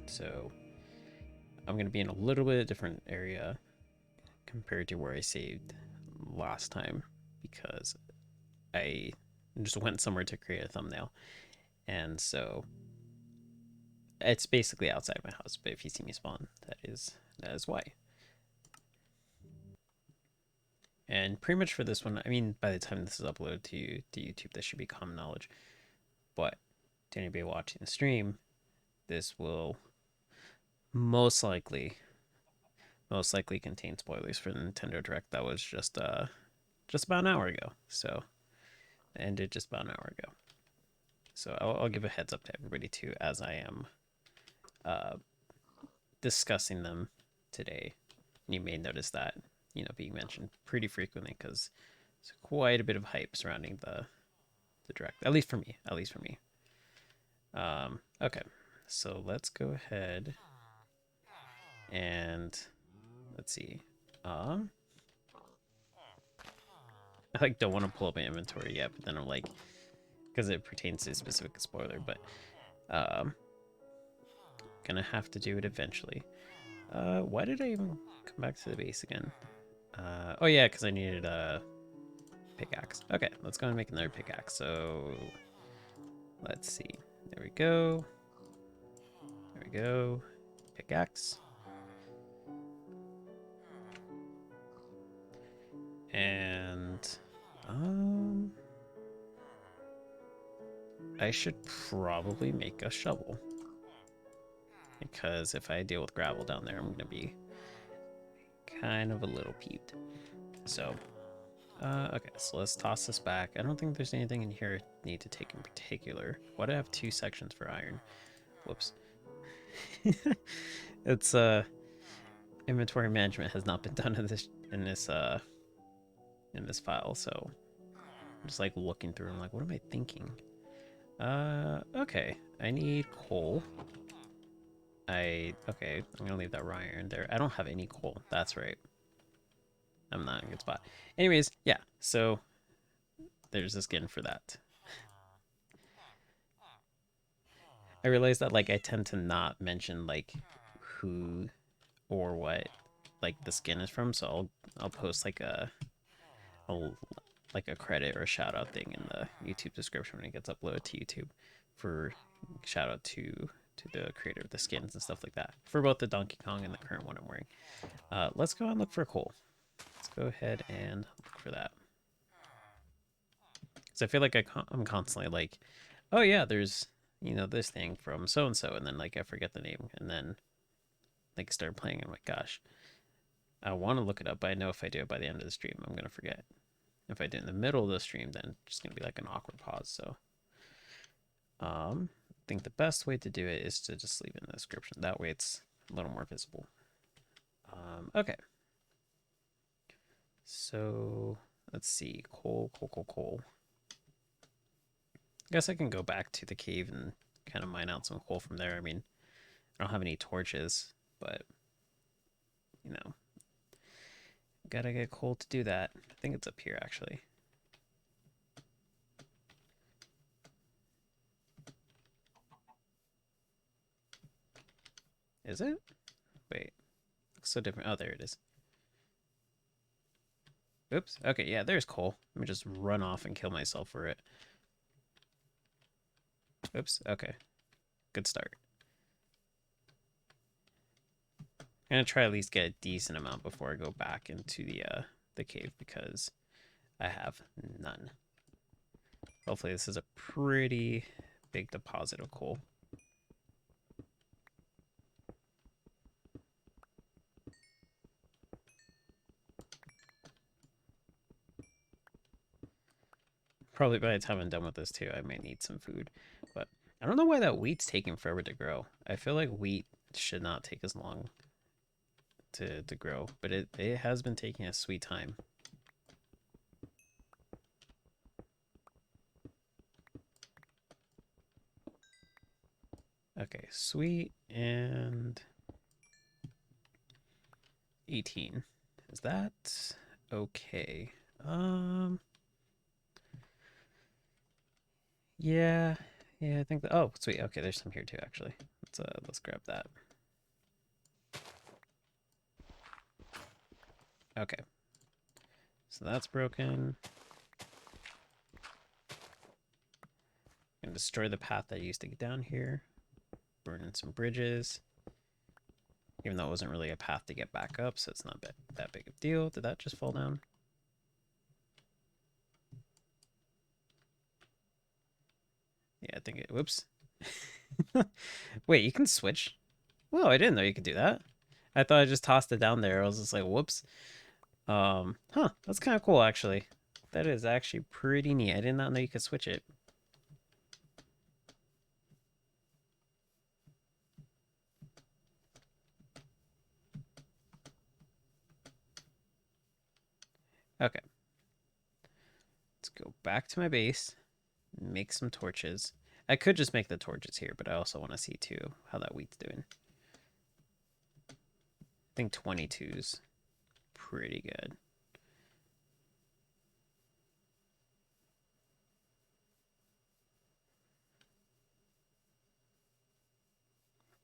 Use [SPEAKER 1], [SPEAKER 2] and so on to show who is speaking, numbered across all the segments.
[SPEAKER 1] So I'm going to be in a little bit different area compared to where I saved last time because I just went somewhere to create a thumbnail. And so it's basically outside my house, but if you see me spawn, that is why. And pretty much for this one, I mean, by the time this is uploaded to YouTube, this should be common knowledge. But to anybody watching the stream, this will most likely contain spoilers for the Nintendo Direct that was just about an hour ago. So it ended just about an hour ago. So I'll give a heads up to everybody too as I am uh, discussing them today. You may notice that being mentioned pretty frequently because there's quite a bit of hype surrounding the direct. At least for me. At least for me. Okay, so let's go ahead and let's see. I don't want to pull up my inventory yet, but then I'm like, because it pertains to a specific spoiler, but gonna have to do it eventually. Why did I even come back to the base again? Oh yeah, because I needed a pickaxe. Okay, let's go and make another pickaxe. So let's see. There we go. There we go. Pickaxe. And I should probably make a shovel. Because if I deal with gravel down there, I'm gonna be kind of a little peeved. So okay, so let's toss this back. I don't think there's anything in here I need to take in particular. Why do I have 2 sections for iron? Whoops. It's inventory management has not been done in this file, so I'm just like looking through. I'm like, what am I thinking? Okay, I need coal. Okay, I'm gonna leave that raw iron there. I don't have any coal. That's right. I'm not in a good spot. Anyways, yeah. So there's a skin for that. I realized that I tend to not mention who or what the skin is from, so I'll post a like a credit or a shout out thing in the YouTube description when it gets uploaded to YouTube for shout out to the creator of the skins and stuff like that for both the Donkey Kong and the current one I'm wearing. Let's go and look for coal. Let's go ahead and look for that. Because I feel like I'm constantly like, oh yeah, there's this thing from so and so, and then I forget the name, and then start playing. I'm like, gosh, I want to look it up, but I know if I do it by the end of the stream, I'm gonna forget. If I do it in the middle of the stream, then it's just gonna be like an awkward pause. So, I think the best way to do it is to just leave it in the description. That way, it's a little more visible. Okay. So let's see, coal. I guess I can go back to the cave and kind of mine out some coal from there. I mean, I don't have any torches, but gotta get coal to do that. I think it's up here actually. Is it? Wait, looks so different. Oh, there it is. Oops. Okay, yeah, there's coal. Let me just run off and kill myself for it. Oops. Okay. Good start. I'm gonna try at least get a decent amount before I go back into the cave because I have none. Hopefully this is a pretty big deposit of coal. Probably by the time I'm done with this too, I may need some food. But I don't know why that wheat's taking forever to grow. I feel like wheat should not take as long to grow, but it has been taking a sweet time. Okay, sweet and 18. Is that okay? Yeah, I think that. Oh, sweet. Okay, there's some here too, actually. Let's grab that. Okay. So that's broken. Gonna destroy the path that I used to get down here. Burning some bridges. Even though it wasn't really a path to get back up, so it's not that big of a deal. Did that just fall down? Yeah, I think it... Whoops. Wait, you can switch? Whoa, I didn't know you could do that. I thought I just tossed it down there. I was just like, whoops. Huh, that's kind of cool, actually. That is actually pretty neat. I did not know you could switch it. Okay. Let's go back to my base. Make some torches. I could just make the torches here, but I also want to see, too, how that wheat's doing. I think 22's pretty good.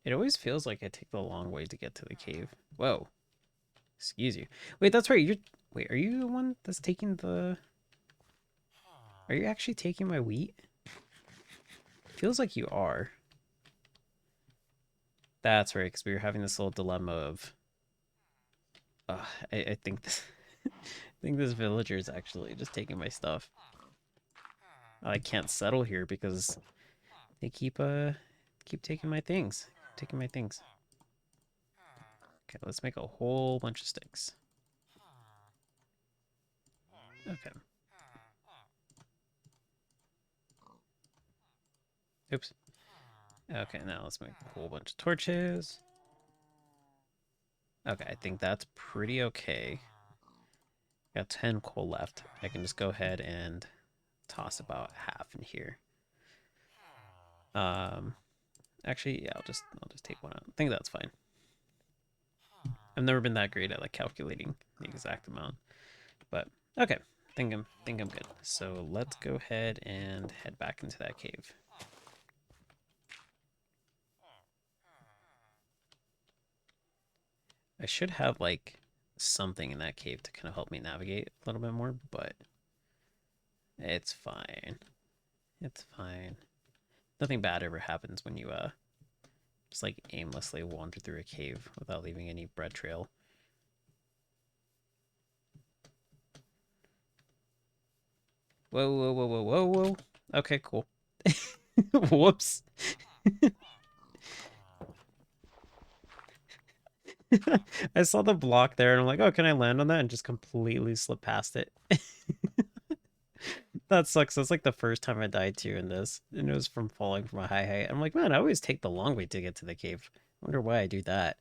[SPEAKER 1] It always feels like I take the long way to get to the cave. Whoa. Excuse you. Wait, that's right. Wait, are you the one that's taking the... Are you actually taking my wheat? Feels like you are. That's right, because we were having this little dilemma of... I think this... I think this villager is actually just taking my stuff. I can't settle here because they keep taking my things. Taking my things. Okay, let's make a whole bunch of sticks. Okay. Oops. Okay, now let's make a whole bunch of torches. Okay, I think that's pretty okay. Got 10 coal left. I can just go ahead and toss about half in here. Um, actually, yeah, I'll just take one out. I think that's fine. I've never been that great at like calculating the exact amount, but okay. Think I'm good. So let's go ahead and head back into that cave. I should have like something in that cave to kind of help me navigate a little bit more, but it's fine. It's fine. Nothing bad ever happens when you just like aimlessly wander through a cave without leaving any bread trail. Whoa, whoa, whoa, whoa, whoa, whoa. Okay, cool. Whoops. I saw the block there and I'm like, oh, can I land on that? And just completely slip past it. That sucks. That's like the first time I died too in this. And it was from falling from a high height. I'm like, man, I always take the long way to get to the cave. I wonder why I do that.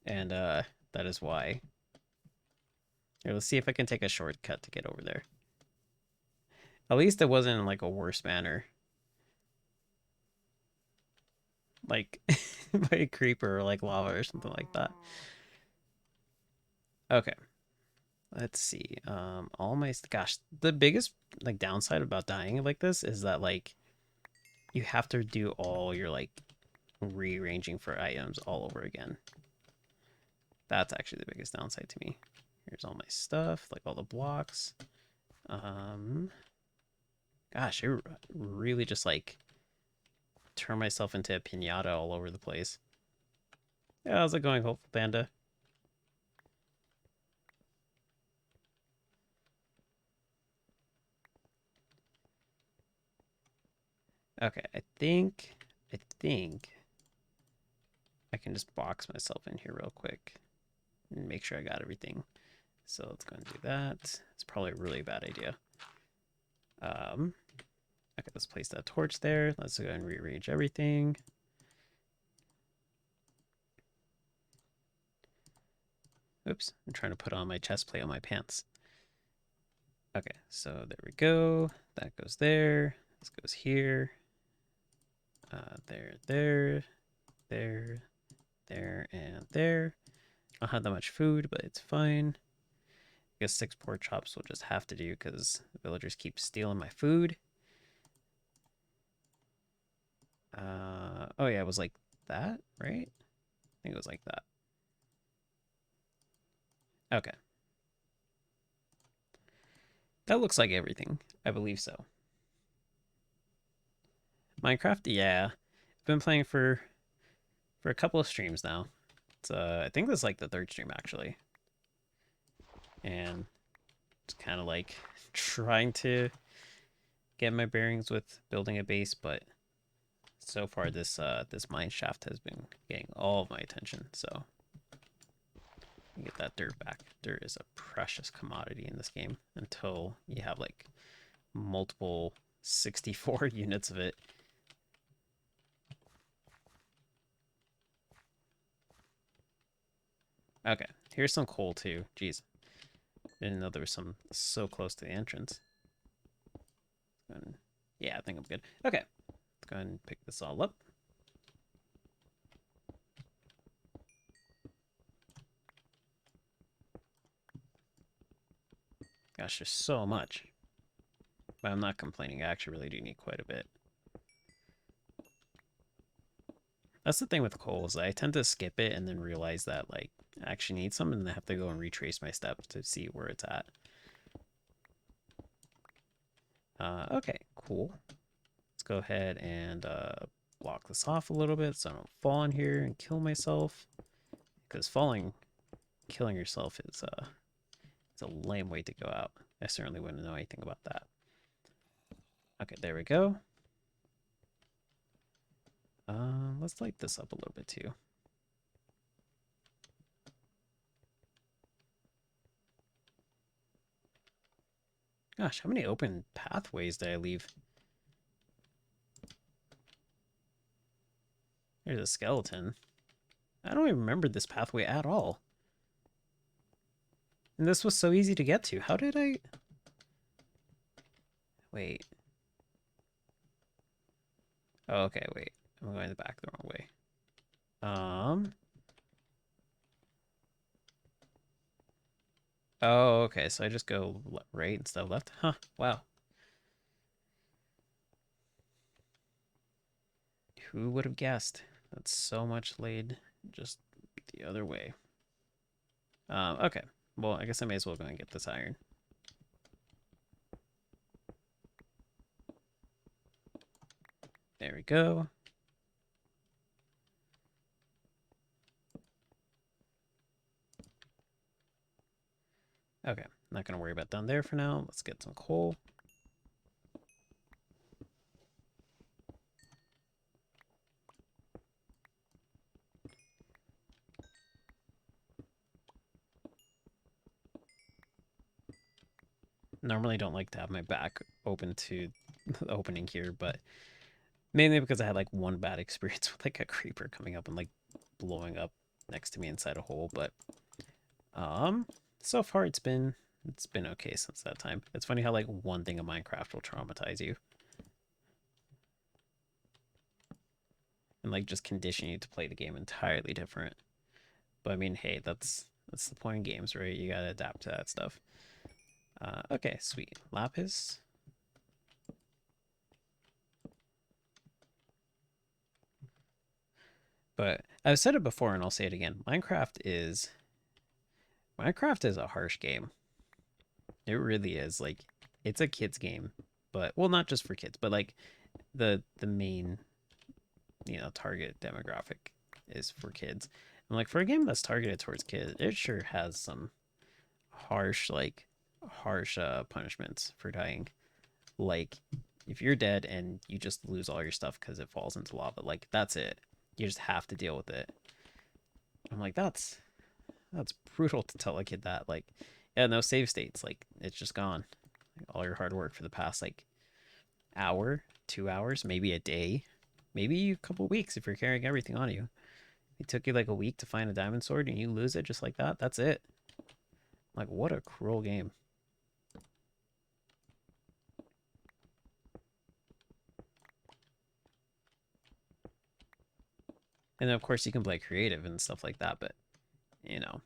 [SPEAKER 1] And that is why. Here, let's see if I can take a shortcut to get over there. At least it wasn't in like a worse manner. Like by a creeper or like lava or something like that. Okay. Let's see. All my gosh, the biggest like downside about dying like this is that like you have to do all your like rearranging for items all over again. That's actually the biggest downside to me. Here's all my stuff, like all the blocks. Gosh, I really just like turn myself into a pinata all over the place. Yeah, how's it going, Hopeful Panda? Okay, I think I can just box myself in here real quick and make sure I got everything. So let's go and do that. It's probably a really bad idea. Okay, let's place that torch there. Let's go and rearrange everything. Oops, I'm trying to put on my chest plate on my pants. Okay, so there we go. That goes there. This goes here. There, there, and there. I don't have that much food, but it's fine. I guess 6 pork chops will just have to do because the villagers keep stealing my food. Oh yeah, it was like that, right? I think it was like that. Okay. That looks like everything. I believe so. Minecraft, yeah. I've been playing for a couple of streams now. It's I think this is like the third stream actually. And it's kind of like trying to get my bearings with building a base, but so far this mine shaft has been getting all of my attention. So get that dirt back. Dirt is a precious commodity in this game until you have like multiple 64 units of it. Okay, here's some coal too. Jeez, didn't know there was some so close to the entrance. Yeah, I think I'm good. Okay, let's go ahead and pick this all up. Gosh, there's so much. But I'm not complaining. I actually really do need quite a bit. That's the thing with coal is I tend to skip it and then realize that like I actually need some and then I have to go and retrace my steps to see where it's at. Okay, cool. Let's go ahead and block this off a little bit so I don't fall in here and kill myself. Because killing yourself is it's a lame way to go out. I certainly wouldn't know anything about that. Okay, there we go. Let's light this up a little bit too. Gosh, how many open pathways did I leave? There's a skeleton. I don't even remember this pathway at all. And this was so easy to get to. How did I... Wait. Oh, okay, wait. I'm going back the wrong way. Oh, okay, so I just go right instead of left? Huh, wow. Who would have guessed? That's so much laid just the other way. Okay. Well, I guess I may as well go and get this iron. There we go. Okay, not gonna worry about down there for now. Let's get some coal. Normally don't like to have my back open to the opening here, but mainly because I had like one bad experience with like a creeper coming up and like blowing up next to me inside a hole. But so far it's been okay since that time. It's funny how like one thing in Minecraft will traumatize you and like just condition you to play the game entirely different. But I mean, hey, that's the point in games, right? You gotta adapt to that stuff. Okay, sweet. Lapis. But I've said it before and I'll say it again. Minecraft is a harsh game. It really is. Like it's a kids game, but well not just for kids, but like the main, target demographic is for kids. And like for a game that's targeted towards kids, it sure has some harsh punishments for dying. Like if you're dead and you just lose all your stuff because it falls into lava, like that's it. You just have to deal with it. I'm like, that's brutal to tell a kid that. Like, yeah, no save states. Like, it's just gone. Like, all your hard work for the past like hour, 2 hours, maybe a day, maybe a couple weeks if you're carrying everything on you. It took you like a week to find a diamond sword and you lose it just like that. That's it. Like, what a cruel game. And then, of course, you can play creative and stuff like that, but you know,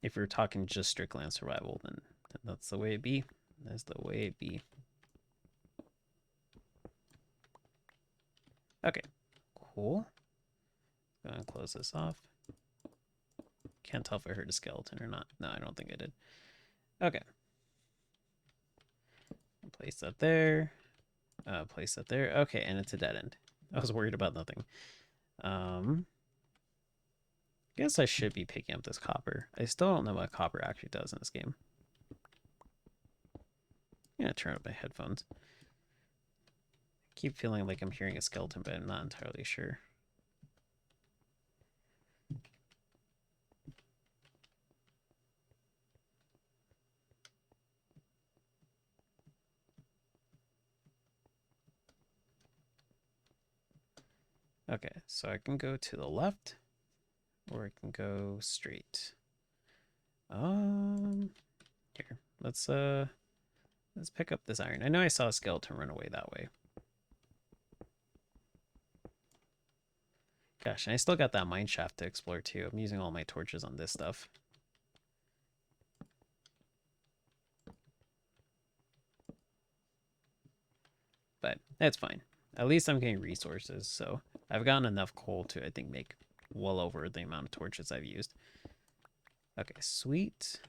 [SPEAKER 1] if you're talking just strictly on survival, then that's the way it be. That's the way it be. Okay, cool. Go and close this off. Can't tell if I heard a skeleton or not. No, I don't think I did. Okay. Place that there. Place that there. Okay, and it's a dead end. I was worried about nothing. Guess I should be picking up this copper. I still don't know what copper actually does in this game. I'm gonna turn up my headphones. I keep feeling like I'm hearing a skeleton, but I'm not entirely sure. Okay, so I can go to the left, or I can go straight. Here, let's pick up this iron. I know I saw a skeleton run away that way. Gosh, and I still got that mine shaft to explore too. I'm using all my torches on this stuff. But that's fine. At least I'm getting resources, so I've gotten enough coal to, I think, make well over the amount of torches I've used. Okay, sweet.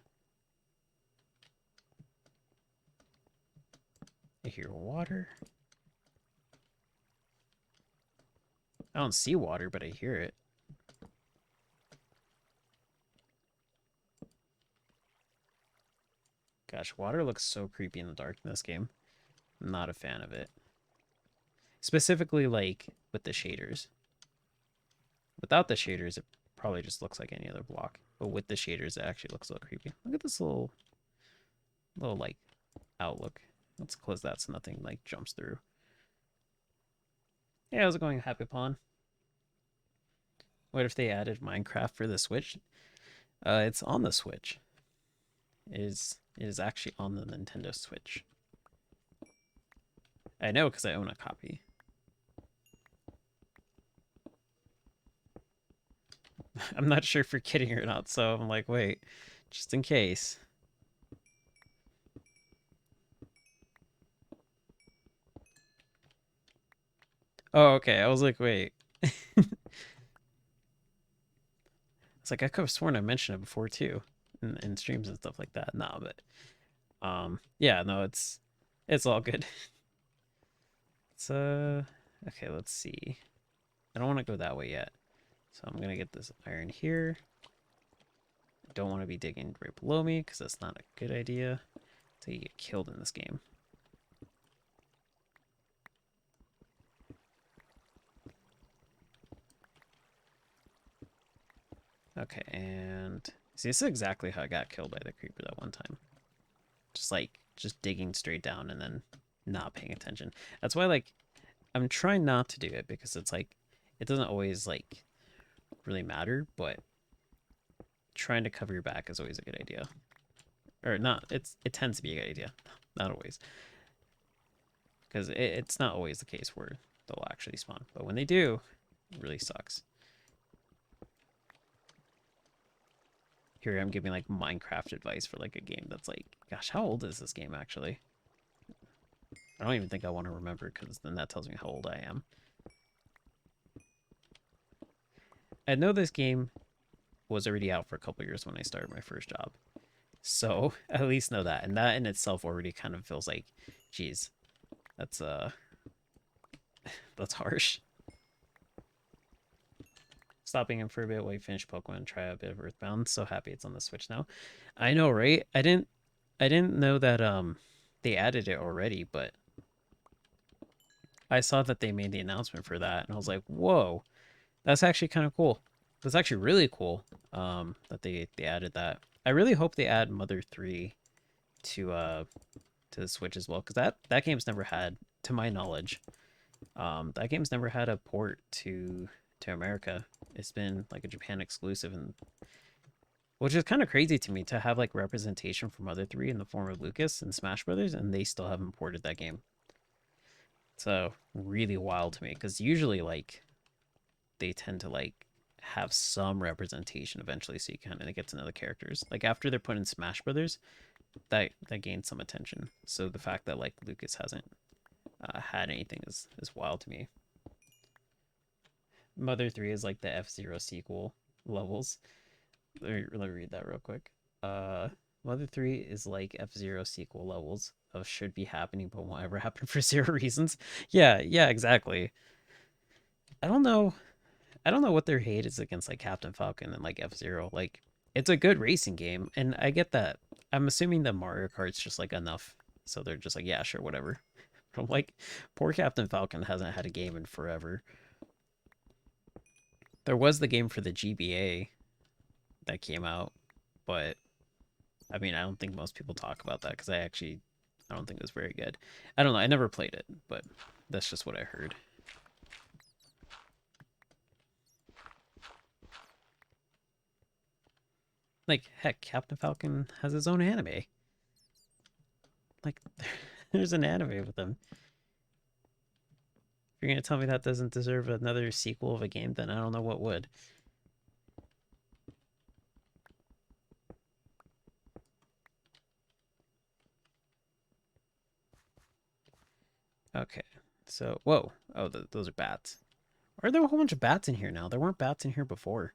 [SPEAKER 1] I hear water. I don't see water, but I hear it. Gosh, water looks so creepy in the dark in this game. I'm not a fan of it. Specifically, like, with the shaders. Without the shaders, it probably just looks like any other block. But with the shaders, it actually looks a little creepy. Look at this little, like, outlook. Let's close that so nothing, like, jumps through. Hey, how's it going, Happy Pawn? What if they added Minecraft for the Switch? It's on the Switch. It is actually on the Nintendo Switch. I know because I own a copy. I'm not sure if you're kidding or not, so I'm like, wait, just in case. Oh, okay. I was like, wait. It's like I could have sworn I mentioned it before too, in streams and stuff like that. Nah, but yeah, no, it's all good. It's okay. Let's see. I don't want to go that way yet, so I'm gonna get this iron here. I don't want to be digging right below me because that's not a good idea. So you get killed in this game. Okay, and see, this is exactly how I got killed by the creeper that one time. Just digging straight down and then not paying attention. That's why, like, I'm trying not to do it because it's like, it doesn't always, like, really matter, but trying to cover your back is always a good idea. Or not, it tends to be a good idea. Not always. Because it's not always the case where they'll actually spawn. But when they do, it really sucks. Here I'm giving like Minecraft advice for like a game that's like, gosh, how old is this game actually? I don't even think I want to remember because then that tells me how old I am. I know this game was already out for a couple years when I started my first job. So at least know that. And that in itself already kind of feels like, geez, that's that's harsh. Stopping him for a bit while you finish Pokemon and try a bit of Earthbound. So happy it's on the Switch now. I know, right? I didn't know that they added it already, but I saw that they made the announcement for that and I was like, whoa, that's actually kind of cool. That's actually really cool. That they added that. I really hope they add Mother 3 to the Switch as well, because that game's never had, to my knowledge, that game's never had a port to America. It's been like a Japan exclusive, and which is kind of crazy to me to have like representation from Mother 3 in the form of Lucas and Smash Brothers, and they still haven't ported that game. So really wild to me, because usually like they tend to like have some representation eventually, so you kind of get to know the characters. Like after they're put in Smash Brothers, that gains some attention. So the fact that like Lucas hasn't had anything is wild to me. Mother 3 is like the F-Zero sequel levels. Let me read that real quick. Uh, Mother 3 is like F-Zero sequel levels of should be happening but won't ever happen for zero reasons. Yeah, yeah, exactly. I don't know. I don't know what their hate is against like Captain Falcon and like F-Zero. Like it's a good racing game and I get that. I'm assuming that Mario Kart's just like enough. So they're just like, yeah, sure, whatever. But I'm like, poor Captain Falcon hasn't had a game in forever. There was the game for the GBA that came out, but I mean, I don't think most people talk about that because I don't think it was very good. I don't know. I never played it, but that's just what I heard. Like, heck, Captain Falcon has his own anime. Like, there's an anime with him. If you're gonna tell me that doesn't deserve another sequel of a game, then I don't know what would. Okay, so whoa, oh, those are bats. Are there a whole bunch of bats in here now? There weren't bats in here before.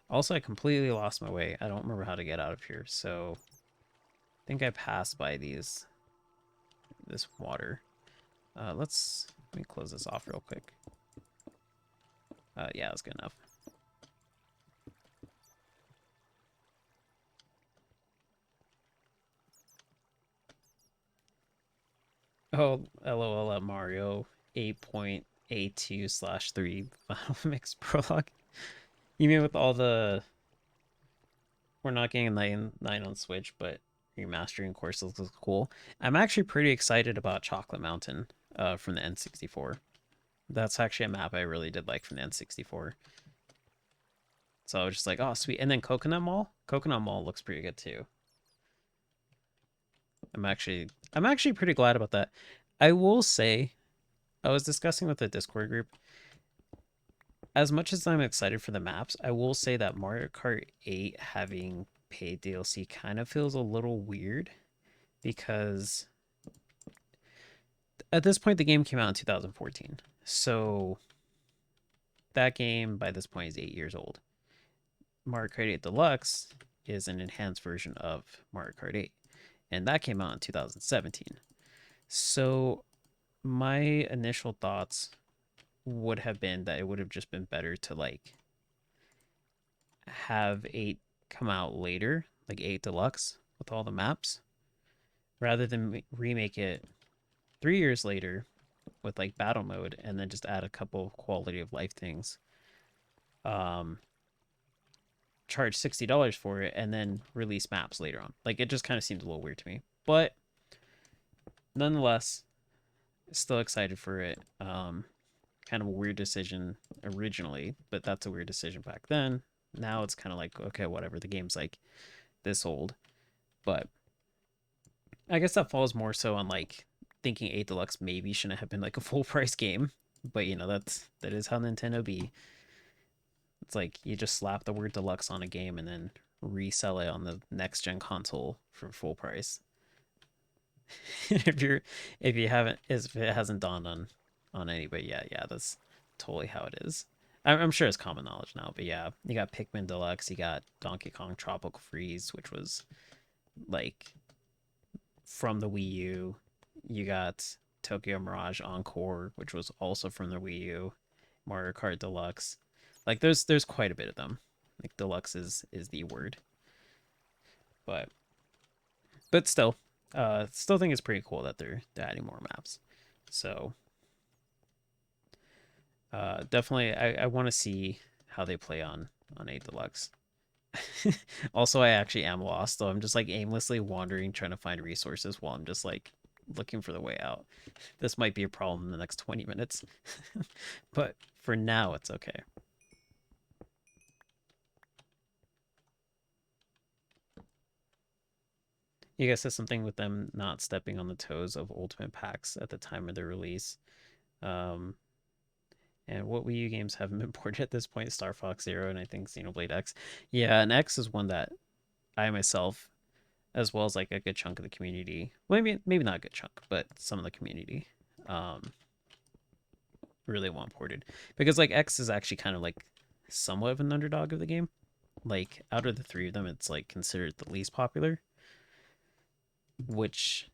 [SPEAKER 1] Also, I completely lost my way. I don't remember how to get out of here, so I think I passed by this water. Let me close this off real quick. Yeah, that's good enough. Oh, LOL at Mario 8.82/3 Final Mix Prologue. You mean with all the we're not getting a 9 on Switch, but remastering course looks cool. I'm actually pretty excited about Chocolate Mountain from the N64. That's actually a map I really did like from the N64. So I was just like, oh sweet. And then Coconut Mall. Coconut Mall looks pretty good too. I'm actually pretty glad about that. I will say, I was discussing with the Discord group. As much as I'm excited for the maps, I will say that Mario Kart 8 having paid DLC kind of feels a little weird because at this point the game came out in 2014. So that game by this point is 8 years old. Mario Kart 8 Deluxe is an enhanced version of Mario Kart 8 and that came out in 2017. So my initial thoughts would have been that it would have just been better to like have 8 come out later, like 8 Deluxe with all the maps, rather than remake it 3 years later with like battle mode and then just add a couple of quality of life things. Um, Charge $60 for it and then release maps later on. Like it just kind of seems a little weird to me, but nonetheless, still excited for it. Kind of a weird decision originally, but that's a weird decision back then. Now it's kind of like okay, whatever. The game's like this old, but I guess that falls more so on like thinking 8 Deluxe maybe shouldn't have been like a full price game, but you know that is how Nintendo be. It's like you just slap the word deluxe on a game and then resell it on the next gen console for full price. if you're if you haven't if it hasn't dawned on anybody yet, yeah, that's totally how it is. I'm sure it's common knowledge now, but yeah, you got Pikmin Deluxe, you got Donkey Kong Tropical Freeze, which was like from the Wii U. You got Tokyo Mirage Encore, which was also from the Wii U. Mario Kart Deluxe. Like there's quite a bit of them. Like deluxe is the word. But still, still think it's pretty cool that they're adding more maps. So definitely I want to see how they play on 8 Deluxe. Also, I actually am lost, so I'm just like aimlessly wandering trying to find resources while I'm just like looking for the way out. This might be a problem in the next 20 minutes. But for now it's okay. You guys said something with them not stepping on the toes of Ultimate Packs at the time of their release. Um, and what Wii U games haven't been ported at this point? Star Fox Zero and I think Xenoblade X. Yeah, and X is one that I myself, as well as like a good chunk of the community, well, maybe not a good chunk, but some of the community, um, really want ported because like X is actually kind of like somewhat of an underdog of the game. Like out of the three of them, it's like considered the least popular, which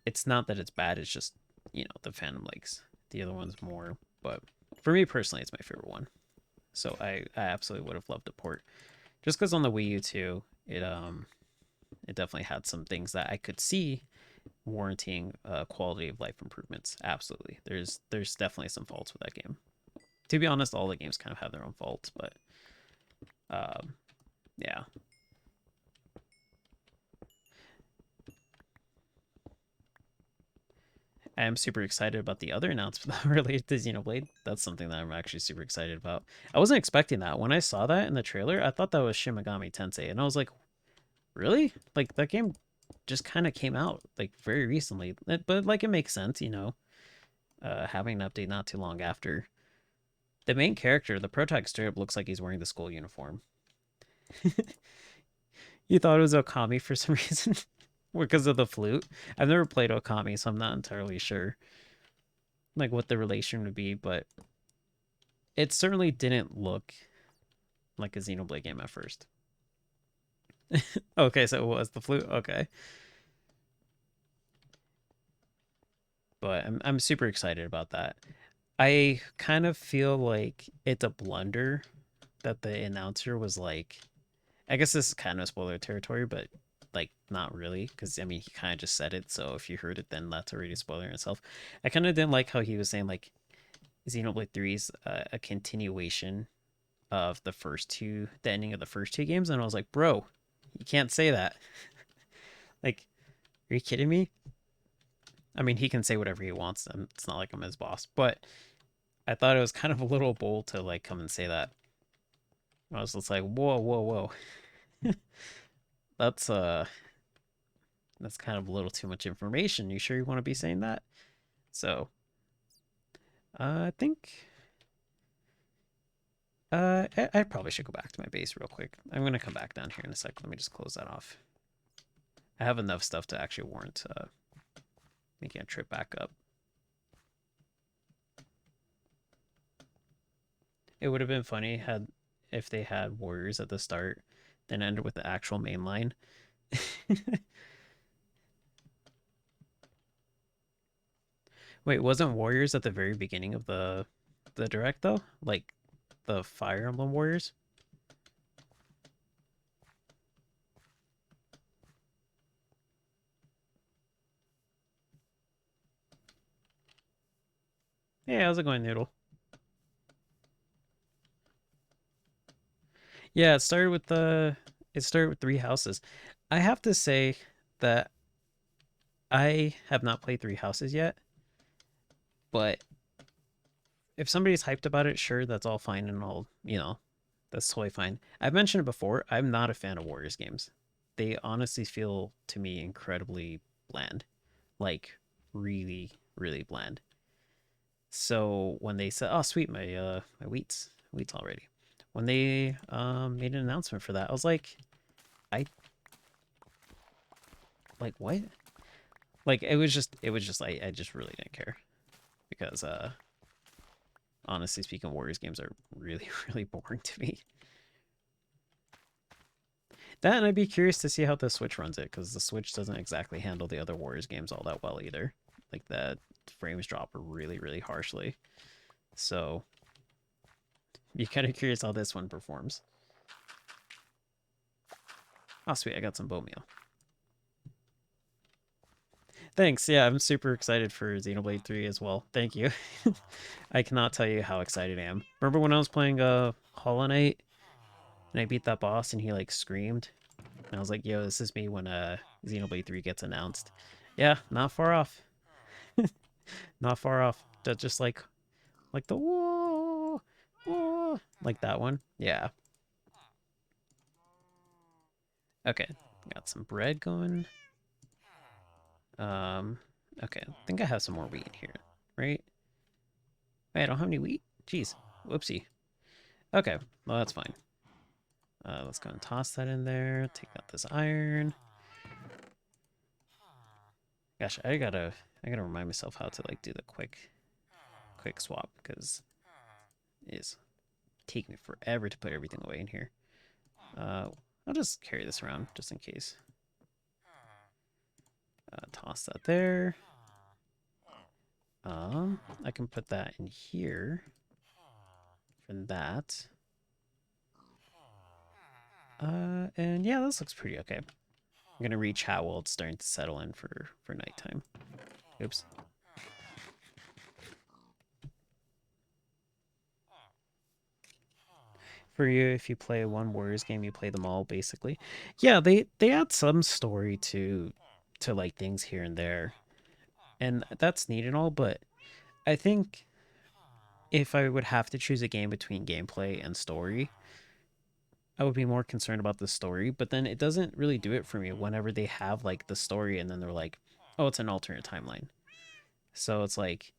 [SPEAKER 1] it's not that it's bad. It's just the fandom likes the other ones more. But for me personally, it's my favorite one. So I absolutely would have loved a port just because on the Wii U too, it definitely had some things that I could see warranting quality of life improvements. Absolutely, there's definitely some faults with that game. To be honest, all the games kind of have their own faults, but um, yeah. I am super excited about the other announcement related to Xenoblade. That's something that I'm actually super excited about. I wasn't expecting that. When I saw that in the trailer, I thought that was Shin Megami Tensei, and I was like, really? Like that game just kind of came out like very recently, but like it makes sense, having an update not too long after. The main character, the protagonist, straight up looks like he's wearing the school uniform. You thought it was Okami for some reason because of the flute. I've never played Okami, so I'm not entirely sure like what the relation would be, but it certainly didn't look like a Xenoblade game at first. Okay, so it was the flute. Okay, but I'm super excited about that. I kind of feel like it's a blunder that the announcer was like, I guess this is kind of spoiler territory, but like not really, because I mean he kind of just said it. So if you heard it, then that's already a spoiler in itself. I kind of didn't like how he was saying like Xenoblade 3 is a continuation of the first two, the ending of the first two games, and I was like, bro, you can't say that. Like, are you kidding me? I mean, he can say whatever he wants. And it's not like I'm his boss, but I thought it was kind of a little bold to like come and say that. I was just like, whoa, whoa, whoa. That's that's kind of a little too much information. You sure you want to be saying that? So, I think I probably should go back to my base real quick. I'm gonna come back down here in a sec. Let me just close that off. I have enough stuff to actually warrant making a trip back up. It would have been funny had if they had warriors at the start, then ended with the actual main line. Wait, wasn't warriors at the very beginning of the direct though? Like the Fire Emblem Warriors? Hey, how's it going, Noodle? Yeah, it started with three houses. I have to say that I have not played three houses yet, but if somebody's hyped about it, sure, that's all fine and all, that's totally fine. I've mentioned it before, I'm not a fan of Warriors games. They honestly feel to me incredibly bland. Like really, really bland. So when they said, "Oh, sweet, my wheat's all ready," when they made an announcement for that, I was I like what? Like it was just I just really didn't care because honestly speaking, Warriors games are really really boring to me. That and I'd be curious to see how the Switch runs it because the Switch doesn't exactly handle the other Warriors games all that well either. Like the frames drop really really harshly. So be kind of curious how this one performs. Oh sweet, I got some bone meal. Thanks. Yeah, I'm super excited for Xenoblade 3 as well. Thank you. I cannot tell you how excited I am. Remember when I was playing Hollow Knight and I beat that boss and he like screamed? And I was like, yo, this is me when Xenoblade 3 gets announced. Yeah, not far off. Not far off. That's just like the whoa, whoa, like that one. Yeah. Okay. Got some bread going. Um okay. I think I have some more wheat in here, right? Wait, I don't have any wheat? Jeez. Whoopsie. Okay, well that's fine. Let's go and toss that in there. Take out this iron. Gosh, I gotta remind myself how to like do the quick quick swap because it's taking me forever to put everything away in here. I'll just carry this around just in case. Toss that there. I can put that in here for that. And yeah, this looks pretty okay. I'm gonna rechat while it's starting to settle in for nighttime. Oops. For you, if you play one Warriors game, you play them all basically. Yeah, they add some story to like things here and there, and that's neat and all. But I think if I would have to choose a game between gameplay and story, I would be more concerned about the story. But then it doesn't really do it for me whenever they have like the story and then they're like, oh, it's an alternate timeline. So it's like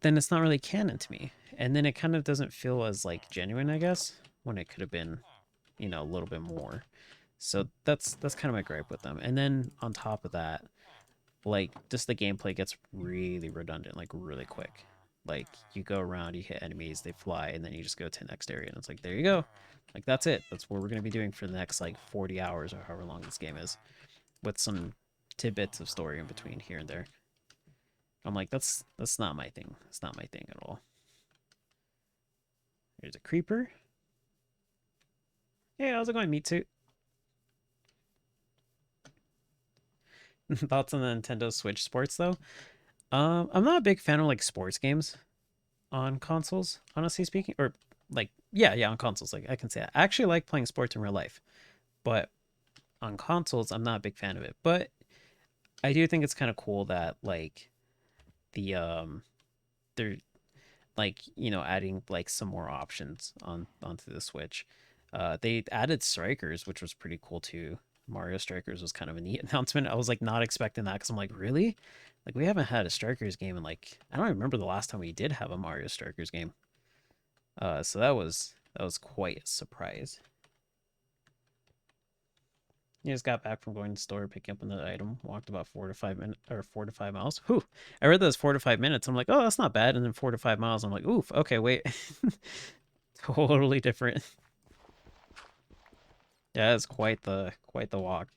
[SPEAKER 1] then it's not really canon to me. And then it kind of doesn't feel as like genuine, I guess, when it could have been, a little bit more. So that's kind of my gripe with them. And then on top of that, like just the gameplay gets really redundant, like really quick. Like you go around, you hit enemies, they fly, and then you just go to the next area, and it's like there you go. Like that's it. That's what we're gonna be doing for the next like 40 hours or however long this game is, with some tidbits of story in between here and there. I'm like, that's not my thing. It's not my thing at all. Here's a creeper. Hey, how's it going, meat suit? Thoughts on the Nintendo Switch Sports though? I'm not a big fan of like sports games on consoles, honestly speaking. Or like, yeah, on consoles. Like I can say that. I actually like playing sports in real life, but on consoles, I'm not a big fan of it. But I do think it's kind of cool that like the they're like adding like some more options onto the Switch. They added strikers, which was pretty cool too. Mario Strikers was kind of a neat announcement. I was like not expecting that because I'm like, really? Like we haven't had a Strikers game in like I don't remember the last time we did have a Mario Strikers game. So that was quite a surprise. You just got back from going to the store, picking up another item, walked about 4 to 5 minutes or 4 to 5 miles. Whew. I read those 4 to 5 minutes. I'm like, oh, that's not bad. And then 4 to 5 miles, I'm like, oof, okay, wait. Totally different. Yeah, it's quite the walk.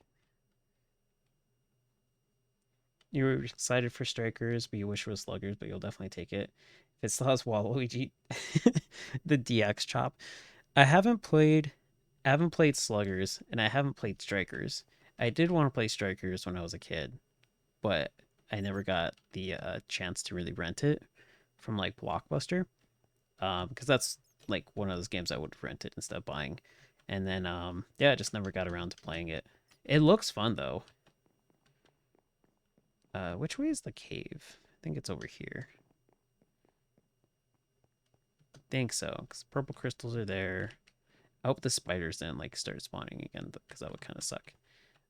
[SPEAKER 1] You were excited for strikers, but you wish it was sluggers, but you'll definitely take it. If it still has Waluigi, the DX chop. I haven't played I haven't played sluggers and I haven't played strikers. I did want to play strikers when I was a kid, but I never got the chance to really rent it from like Blockbuster. Because that's like one of those games I would rent it instead of buying. And then yeah, I just never got around to playing it. It looks fun though. Which way is the cave? I think it's over here. I think so, because purple crystals are there. I hope the spiders didn't like start spawning again, because that would kind of suck.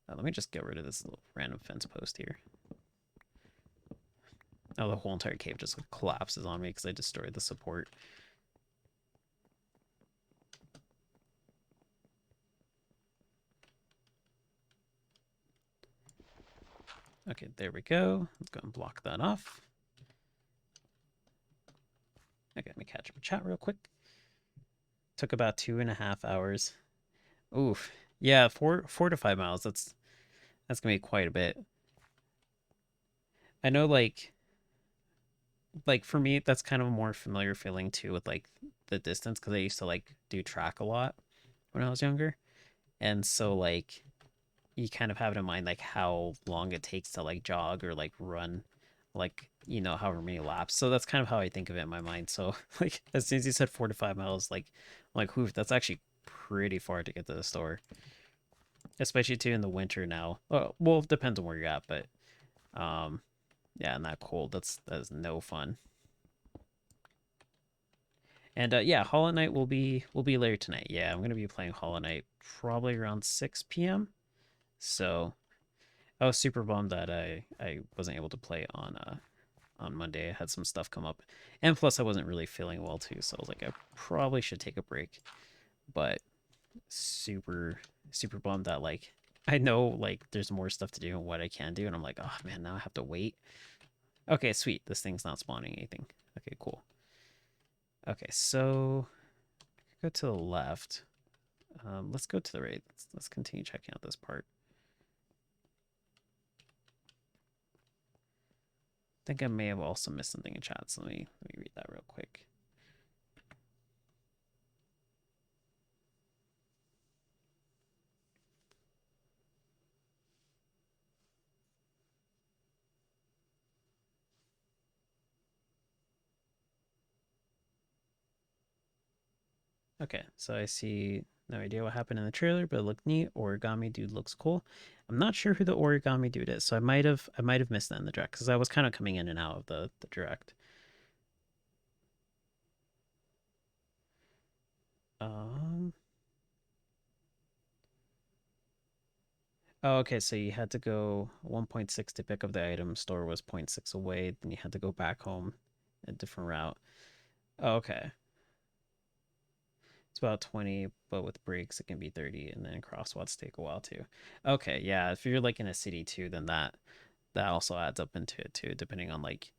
[SPEAKER 1] Let me just get rid of this little random fence post here. Oh, the whole entire cave just like, collapses on me because I destroyed the support. Okay, there we go. Let's go and block that off. Okay, let me catch up a chat real quick. Took about 2.5 hours. Oof. Yeah, 4 to 5 miles. That's gonna be quite a bit. I know like for me that's kind of a more familiar feeling too with like the distance because I used to like do track a lot when I was younger. And so like you kind of have it in mind like how long it takes to like jog or like run like however many laps. So that's kind of how I think of it in my mind. So like as soon as you said 4 to 5 miles, like I'm like, whew, that's actually pretty far to get to the store, especially too in the winter now. Well, it depends on where you're at, but um yeah, in that cold, that is no fun. And yeah, Hollow Knight will be later tonight. Yeah, I'm gonna be playing Hollow Knight probably around 6 p.m. So I was super bummed that I wasn't able to play on Monday. I had some stuff come up, and plus I wasn't really feeling well too. So I was like, I probably should take a break. But super bummed that like I know like there's more stuff to do and what I can do, and I'm like, oh man, now I have to wait. Okay, sweet. This thing's not spawning anything. Okay, cool. Okay, so go to the left. Let's go to the right. Let's continue checking out this part. I think I may have also missed something in chat, so let me read that real quick. Okay, so I see no idea what happened in the trailer, but it looked neat. Origami dude looks cool. I'm not sure who the origami dude is, so I might have missed that in the direct because I was kind of coming in and out of the direct. Um. Oh, okay, so you had to go 1.6 to pick up the item. Store was 0.6 away. Then you had to go back home, a different route. Oh, okay. It's about 20, but with breaks it can be 30, and then crosswalks take a while too. Okay, yeah, if you're like in a city too, then that also adds up into it too, depending on like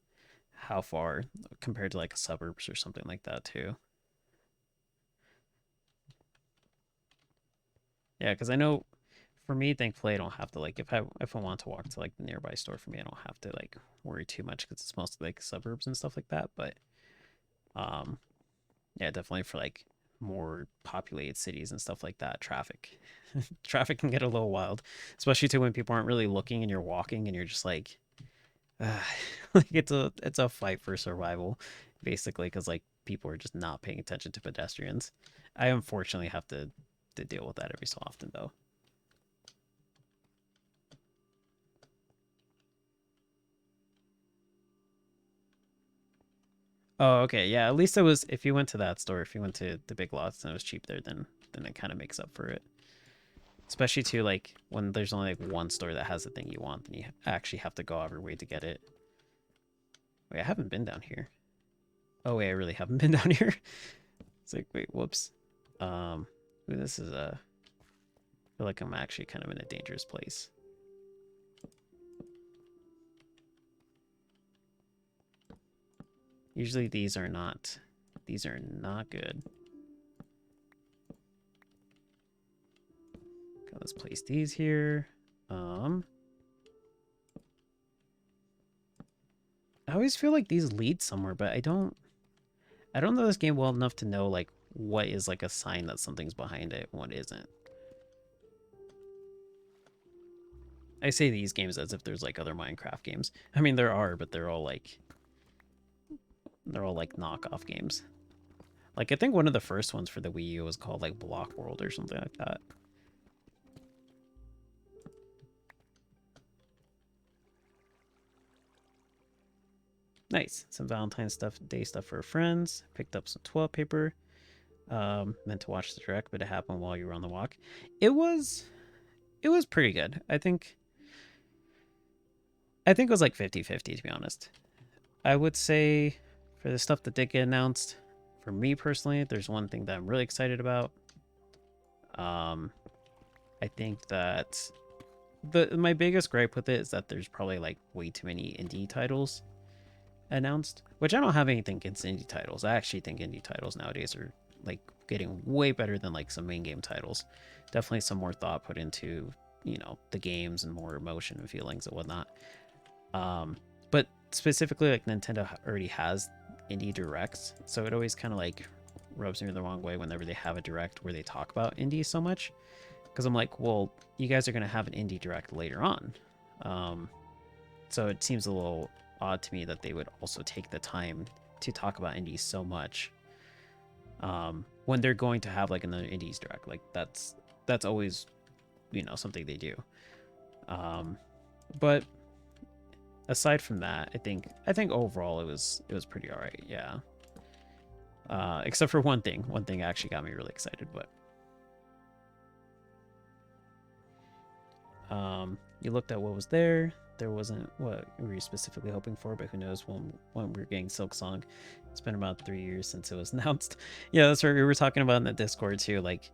[SPEAKER 1] how far compared to like suburbs or something like that too. Yeah, because I know for me, thankfully, I don't have to like if I want to walk to like the nearby store for me, I don't have to like worry too much because it's mostly like suburbs and stuff like that. But um, yeah, definitely for like more populated cities and stuff like that, traffic can get a little wild, especially too when people aren't really looking and you're walking and you're just like, uh, like it's a fight for survival, basically, because like people are just not paying attention to pedestrians. I unfortunately have to deal with that every so often though. Oh, okay, yeah. At least it was if you went to that store, if you went to the big lots and it was cheap there, then it kind of makes up for it. Especially too like when there's only like one store that has the thing you want, then you actually have to go out of your way to get it. Wait, I haven't been down here. Oh wait, I really haven't been down here. It's like wait, whoops. Ooh, this is a. I feel like I'm actually kind of in a dangerous place. Usually these are not. These are not good. Okay, let's place these here. Um, I always feel like these lead somewhere, but I don't. I don't know this game well enough to know like what is like a sign that something's behind it and what isn't. I say these games as if there's like other Minecraft games. I mean there are, but they're all like knockoff games. Like I think one of the first ones for the Wii U was called like Block World or something like that. Nice. Some Valentine's Day stuff for friends. Picked up some toilet paper. Meant to watch the direct, but it happened while you were on the walk. It was it was pretty good. I think it was like 50-50 to be honest. I would say for the stuff that did get announced, for me personally, there's one thing that I'm really excited about. Um, I think that the my biggest gripe with it is that there's probably like way too many indie titles announced, which I don't have anything against indie titles. I actually think indie titles nowadays are like getting way better than like some main game titles. Definitely some more thought put into, the games and more emotion and feelings and whatnot. But specifically, like Nintendo already has indie directs, so it always kind of like rubs me the wrong way whenever they have a direct where they talk about indie so much. Because I'm like, well, you guys are gonna have an indie direct later on, um, so it seems a little odd to me that they would also take the time to talk about indies so much when they're going to have like another indies direct. Like that's always something they do. Um, but aside from that, I think overall it was pretty all right. Yeah. Except for one thing. One thing actually got me really excited, but you looked at what was there. There wasn't what we were specifically hoping for, but who knows when we're getting Silk Song. It's been about 3 years since it was announced. Yeah, that's right. We were talking about in the Discord too, like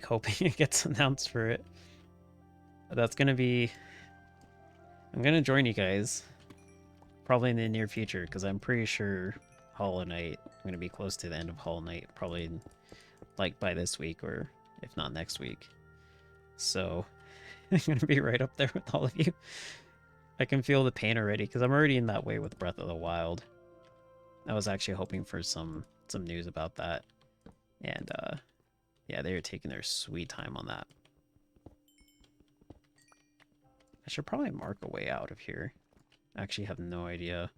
[SPEAKER 1] hoping it gets announced for it. That's gonna be. I'm gonna join you guys Probably in the near future, because I'm pretty sure Hollow Knight, I'm going to be close to the end of Hollow Knight, probably like by this week or if not next week. So I'm going to be right up there with all of you. I can feel the pain already, because I'm already in that way with Breath of the Wild. I was actually hoping for some news about that. And yeah, they were taking their sweet time on that. I should probably mark a way out of here. I actually have no idea.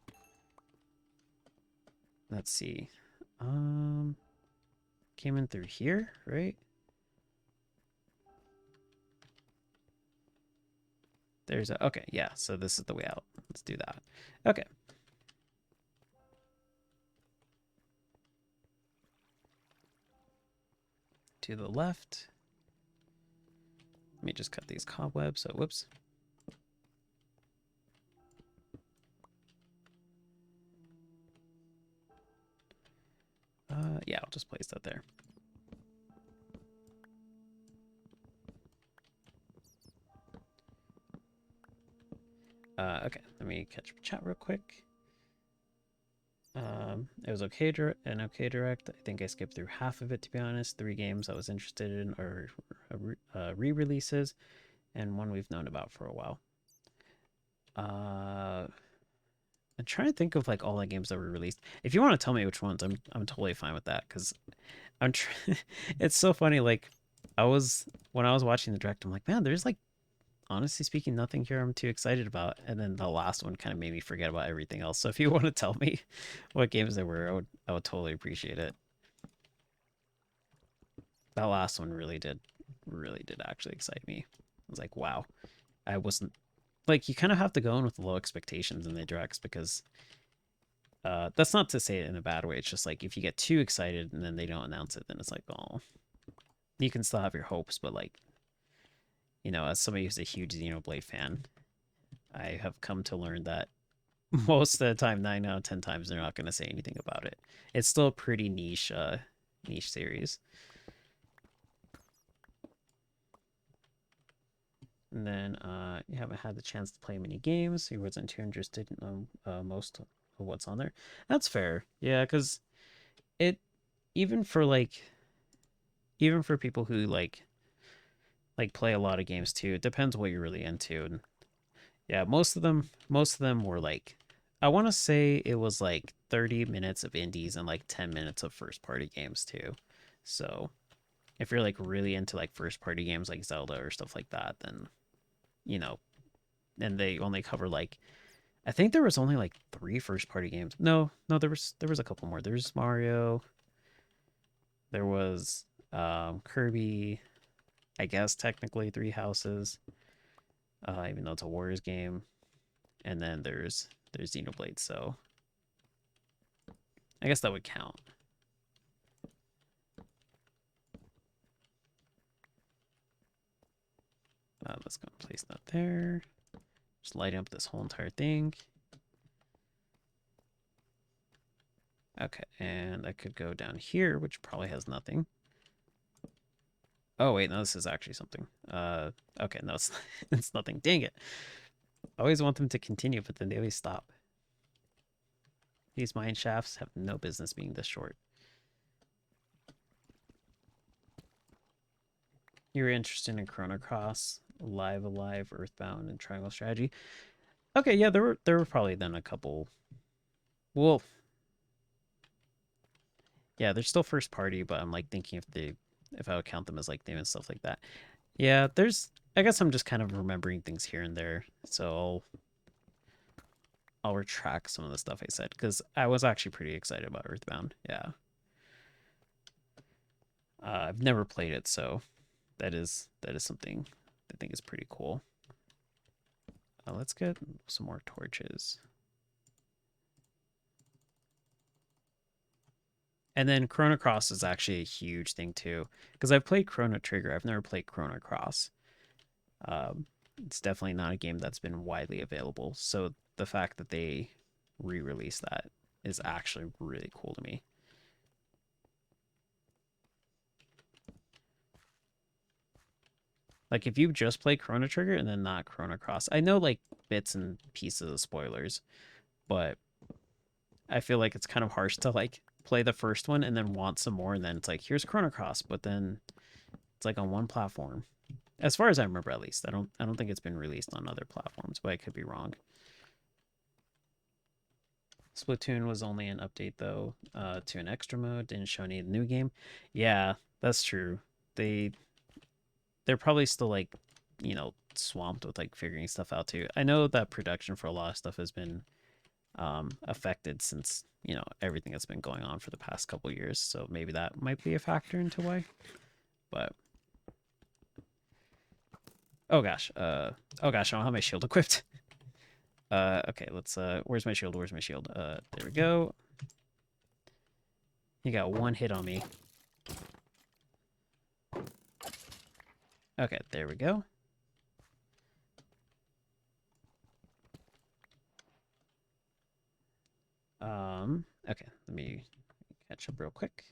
[SPEAKER 1] Let's see. Came in through here, right? There's a, okay, yeah, so this is the way out. Let's do that. Okay. To the left. Let me just cut these cobwebs, so whoops. Yeah, I'll just place that there. Okay, let me catch up chat real quick. It was okay, an okay direct. I think I skipped through half of it, to be honest. 3 games I was interested in are re-releases, and one we've known about for a while. I'm trying to think of like all the games that were released. If you want to tell me which ones, I'm totally fine with that, because it's so funny. Like when I was watching the direct, I'm like, man, there's like honestly speaking nothing here I'm too excited about. And then the last one kind of made me forget about everything else. So if you want to tell me what games there were, I would totally appreciate it. That last one really did actually excite me. I was like, wow. I wasn't like, you kind of have to go in with low expectations in the directs, because that's not to say it in a bad way. It's just like if you get too excited and then they don't announce it, then it's like, oh, you can still have your hopes, but like, you know, as somebody who's a huge Xenoblade fan, I have come to learn that most of the time, 9 out of 10 times, they're not going to say anything about it. It's still a pretty niche series. And then you haven't had the chance to play many games. You wasn't too interested in most of what's on there. That's fair. Yeah, because it even for like even for people who like play a lot of games too, it depends what you're really into. And yeah, most of them were like, I want to say it was like 30 minutes of indies and like 10 minutes of first party games too. So if you're like really into like first party games like Zelda or stuff like that, then you know, and they only cover like, I think there was only like 3 first party games. No, there was a couple more. There's Mario, there was Kirby, I guess technically 3 houses, even though it's a Warriors game, and then there's Xenoblade, so I guess that would count. Let's go and place that there. Just light up this whole entire thing. Okay, and I could go down here, which probably has nothing. Oh wait, no, this is actually something. Okay, no, it's it's nothing. Dang it! I always want them to continue, but then they always stop. These mine shafts have no business being this short. You're interested in Chrono Cross, Live Alive, Earthbound, and Triangle Strategy. Okay, yeah, there were probably then a couple. Well, yeah, they're still first party, but I'm like thinking if I would count them as like them and stuff like that. Yeah, there's. I guess I'm just kind of remembering things here and there, so I'll retract some of the stuff I said, because I was actually pretty excited about Earthbound. Yeah, I've never played it, so that is something I think is pretty cool. Let's get some more torches. And then Chrono Cross is actually a huge thing too, because I've played Chrono Trigger. I've never played Chrono Cross. It's definitely not a game that's been widely available. So the fact that they re-release that is actually really cool to me. Like if you just play Chrono Trigger and then not Chrono Cross, I know like bits and pieces of spoilers, but I feel like it's kind of harsh to like play the first one and then want some more, and then it's like here's Chrono Cross, but then it's like on one platform. As far as I remember, at least, I don't think it's been released on other platforms, but I could be wrong. Splatoon was only an update though, to an extra mode. Didn't show any new game. Yeah, that's true. They they're probably still like, swamped with like figuring stuff out too. I know that production for a lot of stuff has been affected since everything that's been going on for the past couple years. So maybe that might be a factor into why. But oh gosh, I don't have my shield equipped. Okay, let's where's my shield? Where's my shield? There we go. You got one hit on me. Okay, there we go. Okay, let me catch up real quick.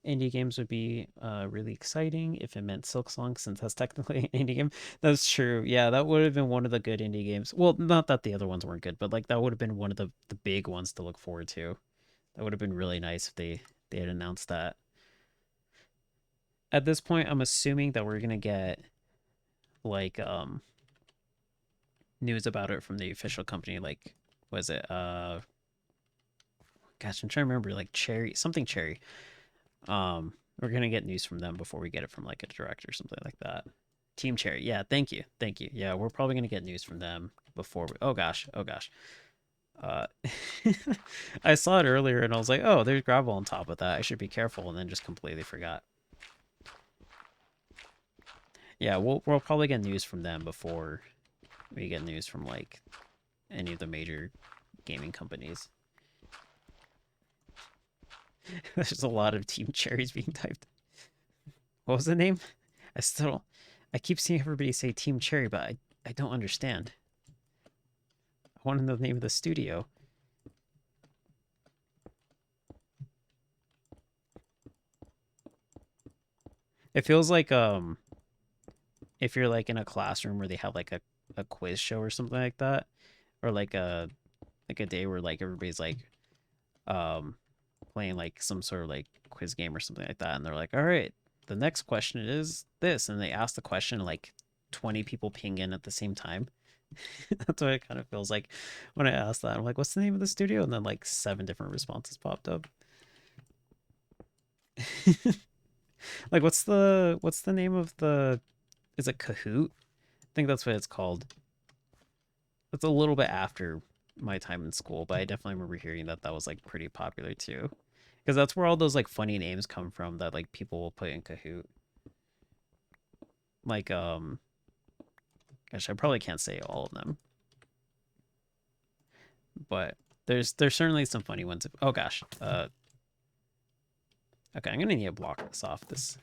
[SPEAKER 1] Indie games would be really exciting if it meant Silksong, since that's technically an indie game. That's true. Yeah, that would have been one of the good indie games. Well, not that the other ones weren't good, but like that would have been one of the big ones to look forward to. That would have been really nice if they had announced that. At this point, I'm assuming that we're gonna get like news about it from the official company. Like, was it gosh, I'm trying to remember, like Cherry, something Cherry. We're gonna get news from them before we get it from like a director or something like that. Team Cherry, yeah, thank you, thank you. Yeah, we're probably gonna get news from them before we. Oh gosh, oh gosh. Uh, I saw it earlier and I was like, oh, there's gravel on top of that. I should be careful, and then just completely forgot. Yeah, we'll probably get news from them before we get news from like any of the major gaming companies. There's a lot of Team Cherries being typed. What was the name? I still, I keep seeing everybody say Team Cherry, but I don't understand. I want to know the name of the studio. It feels like if you're like in a classroom where they have like a quiz show or something like that, or like a day where like everybody's like um playing like some sort of like quiz game or something like that, and they're like, all right, the next question is this, and they ask the question, like 20 people ping in at the same time. That's what it kind of feels like when I asked that. I'm like, what's the name of the studio? And then like seven different responses popped up. Like, what's the name of the? Is it Kahoot? I think that's what it's called. It's a little bit after my time in school, but I definitely remember hearing that that was like pretty popular too, because that's where all those like funny names come from that like people will put in Kahoot. Like gosh, I probably can't say all of them, but there's certainly some funny ones. Oh gosh, okay, I'm gonna need to block this off. These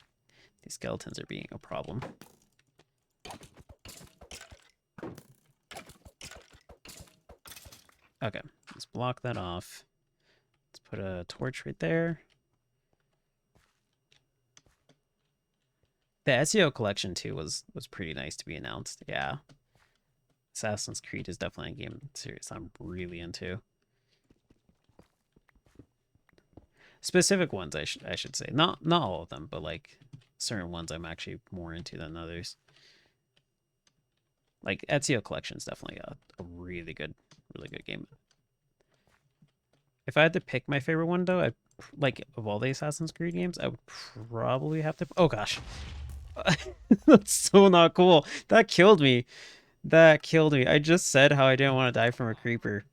[SPEAKER 1] skeletons are being a problem. Okay, let's block that off. Let's put a torch right there. The SEO collection too was pretty nice to be announced. Yeah, Assassin's Creed is definitely a game series I'm really into. Specific ones, I should say, not all of them, but like certain ones I'm actually more into than others. Like Ezio Collection is definitely a really good game. If I had to pick my favorite one though, I like of all the Assassin's Creed games, I would probably have to. Oh gosh, that's so not cool. That killed me. That killed me. I just said how I didn't want to die from a creeper.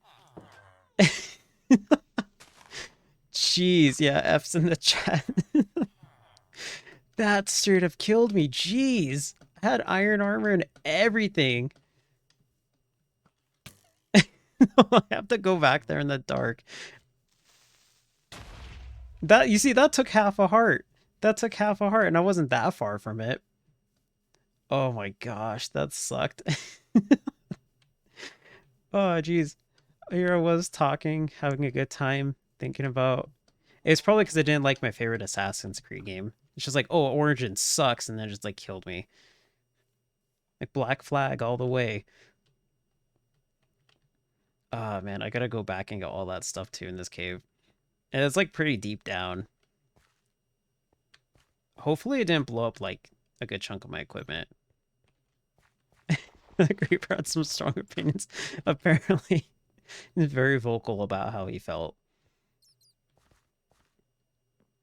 [SPEAKER 1] Jeez, yeah, F's in the chat. That straight up killed me. Jeez. I had iron armor and everything. I have to go back there in the dark. That you see, that took half a heart. That took half a heart, and I wasn't that far from it. Oh my gosh, that sucked. Oh jeez. Here I was talking, having a good time, thinking about. It's probably because I didn't like my favorite Assassin's Creed game. It's just like, oh, Origin sucks, and then just like killed me. Like Black Flag all the way. Ah, man, I gotta go back and get all that stuff too in this cave. And it's like pretty deep down. Hopefully it didn't blow up like a good chunk of my equipment. The Creeper had some strong opinions. Apparently, he's very vocal about how he felt.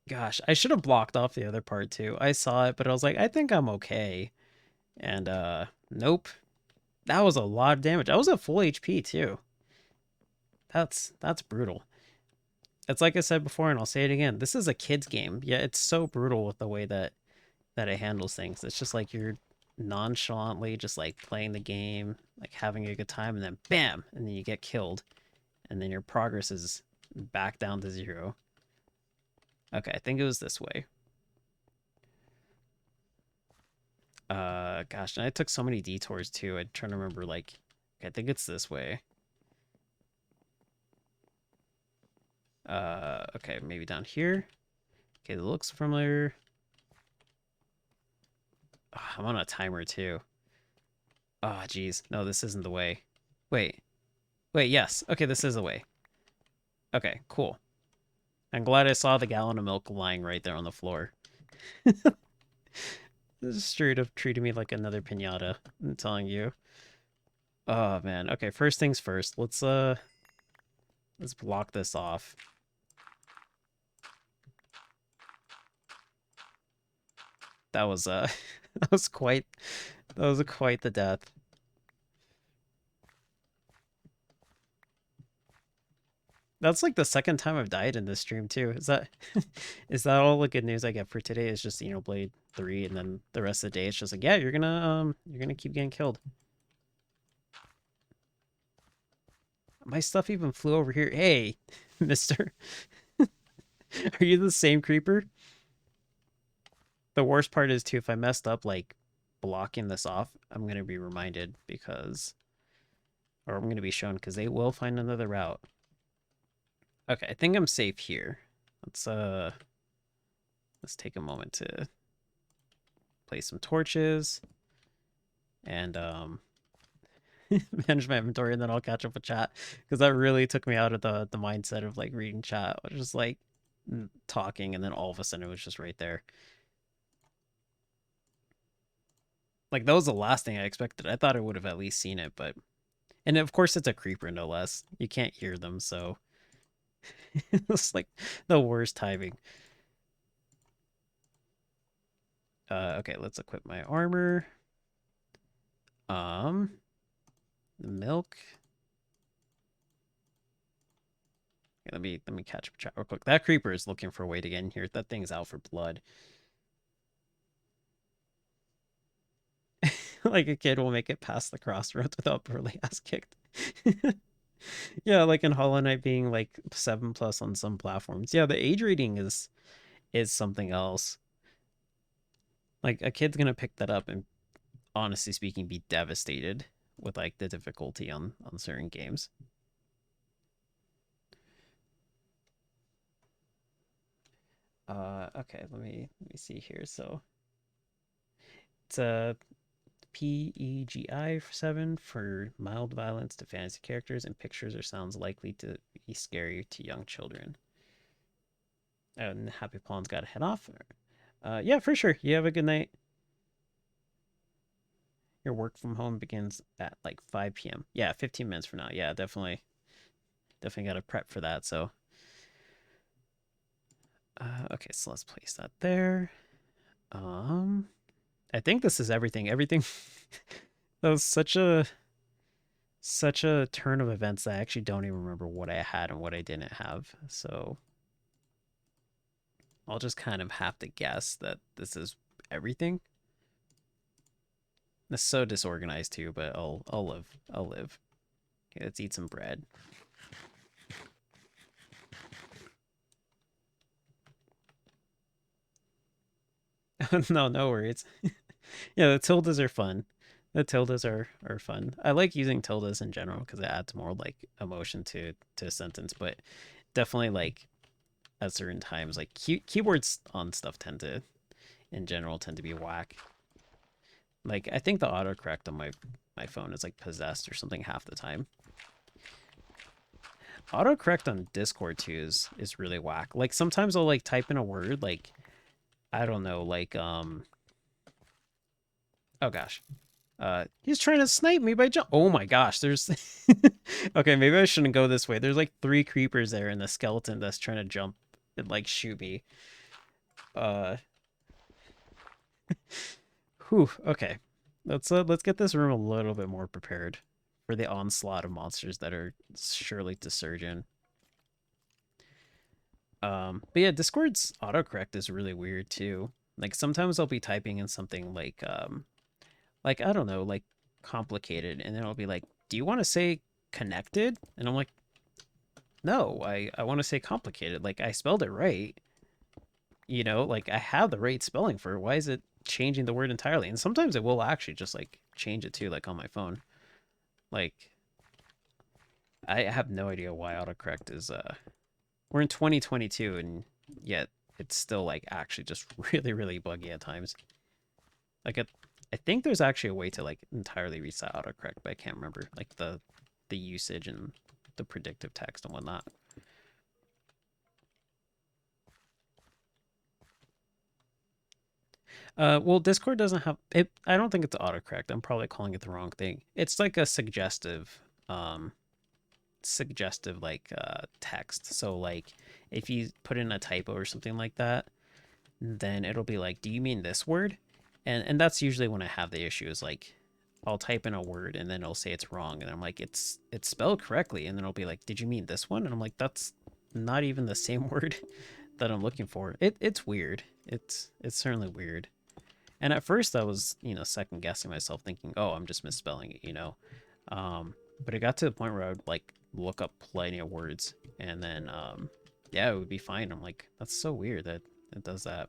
[SPEAKER 1] Gosh, I should have blocked off the other part too. I saw it, but I was like, I think I'm okay. And nope. That was a lot of damage. I was at full HP too. That's brutal. It's like I said before, and I'll say it again. This is a kid's game. Yeah, it's so brutal with the way that it handles things. It's just like you're nonchalantly just like playing the game, like having a good time, and then bam, and then you get killed, and then your progress is back down to 0. Okay, I think it was this way. Gosh, and I took so many detours too. I'm trying to remember, like, okay, I think it's this way. Okay, maybe down here. Okay, it looks familiar. Oh, I'm on a timer too. Oh, geez. No, this isn't the way. Wait. Wait, yes. Okay, this is the way. Okay, cool. I'm glad I saw the gallon of milk lying right there on the floor. This is straight up treating me like another piñata, I'm telling you. Oh man. Okay, first things first. Let's block this off. That was that was quite the death. That's like the second time I've died in this stream too. Is that is that all the good news I get for today? Is just Blade 3, and then the rest of the day it's just like, yeah, you're gonna keep getting killed. My stuff even flew over here. Hey, mister. Are you the same creeper? The worst part is too, if I messed up like blocking this off, I'm gonna be reminded because or I'm gonna be shown because they will find another route. Okay, I think I'm safe here. Let's take a moment to place some torches and manage my inventory, and then I'll catch up with chat because that really took me out of the mindset of like reading chat. I was just like talking, and then all of a sudden it was just right there. Like that was the last thing I expected. I thought I would have at least seen it, but and of course it's a creeper no less. You can't hear them, so it's like the worst timing. Okay, let's equip my armor. The milk. Okay, let me catch up chat real quick. That creeper is looking for a way to get in here. That thing's out for blood. Like a kid will make it past the crossroads without brutally ass kicked. Yeah, like in Hollow Knight being like 7+ on some platforms. Yeah, the age rating is something else. Like a kid's gonna pick that up and honestly speaking be devastated with like the difficulty on certain games. Okay, let me see here. So it's a PEGI 7 for mild violence to fantasy characters and pictures or sounds likely to be scary to young children. And Happy Pawn's got to head off. Yeah, for sure. You have a good night. Your work from home begins at like 5 p.m. Yeah, 15 minutes from now. Yeah, definitely got to prep for that. So, okay, so let's place that there. I think this is everything. Everything that was such a turn of events that I actually don't even remember what I had and what I didn't have. So I'll just kind of have to guess that this is everything. It's so disorganized too, but I'll live. I'll live. Okay, let's eat some bread. No, no worries. Yeah, the tildes are fun. The tildes are fun. I like using tildes in general because it adds more like emotion to a sentence, but definitely like at certain times, like keywords on stuff in general tend to be whack. Like, I think the autocorrect on my phone is like possessed or something half the time. Autocorrect on Discord too is really whack. Like sometimes I'll like type in a word like I don't know, like oh gosh. He's trying to snipe me by jump. Oh my gosh, there's okay, maybe I shouldn't go this way. There's like 3 creepers there and the skeleton that's trying to jump and like shoot me. Uh Whew, okay. Let's get this room a little bit more prepared for the onslaught of monsters that are surely to surge in. But yeah, Discord's autocorrect is really weird too. Like sometimes I'll be typing in something like I don't know, like complicated, and then I'll be like, "Do you want to say connected?" And I'm like, "No, I want to say complicated. Like I spelled it right. You know, like I have the right spelling for it. Why is it changing the word entirely?" And sometimes it will actually just like change it too, like on my phone. Like I have no idea why autocorrect is we're in 2022 and yet it's still like actually just really buggy at times. Like I think there's actually a way to like entirely reset autocorrect, but I can't remember like the usage and the predictive text and whatnot. Well, Discord doesn't have it. I don't think it's autocorrect. I'm probably calling it the wrong thing. It's like a suggestive like text. So like if you put in a typo or something like that, then it'll be like, "Do you mean this word?" And that's usually when I have the issue is like I'll type in a word and then it'll say it's wrong and I'm like it's spelled correctly and then it'll be like, "Did you mean this one?" And I'm like, "That's not even the same word that I'm looking for." It's weird. It's certainly weird. And at first I was, second guessing myself thinking, "Oh, I'm just misspelling it." But it got to the point where I would like look up plenty of words and then yeah, it would be fine. I'm like, "That's so weird that it does that."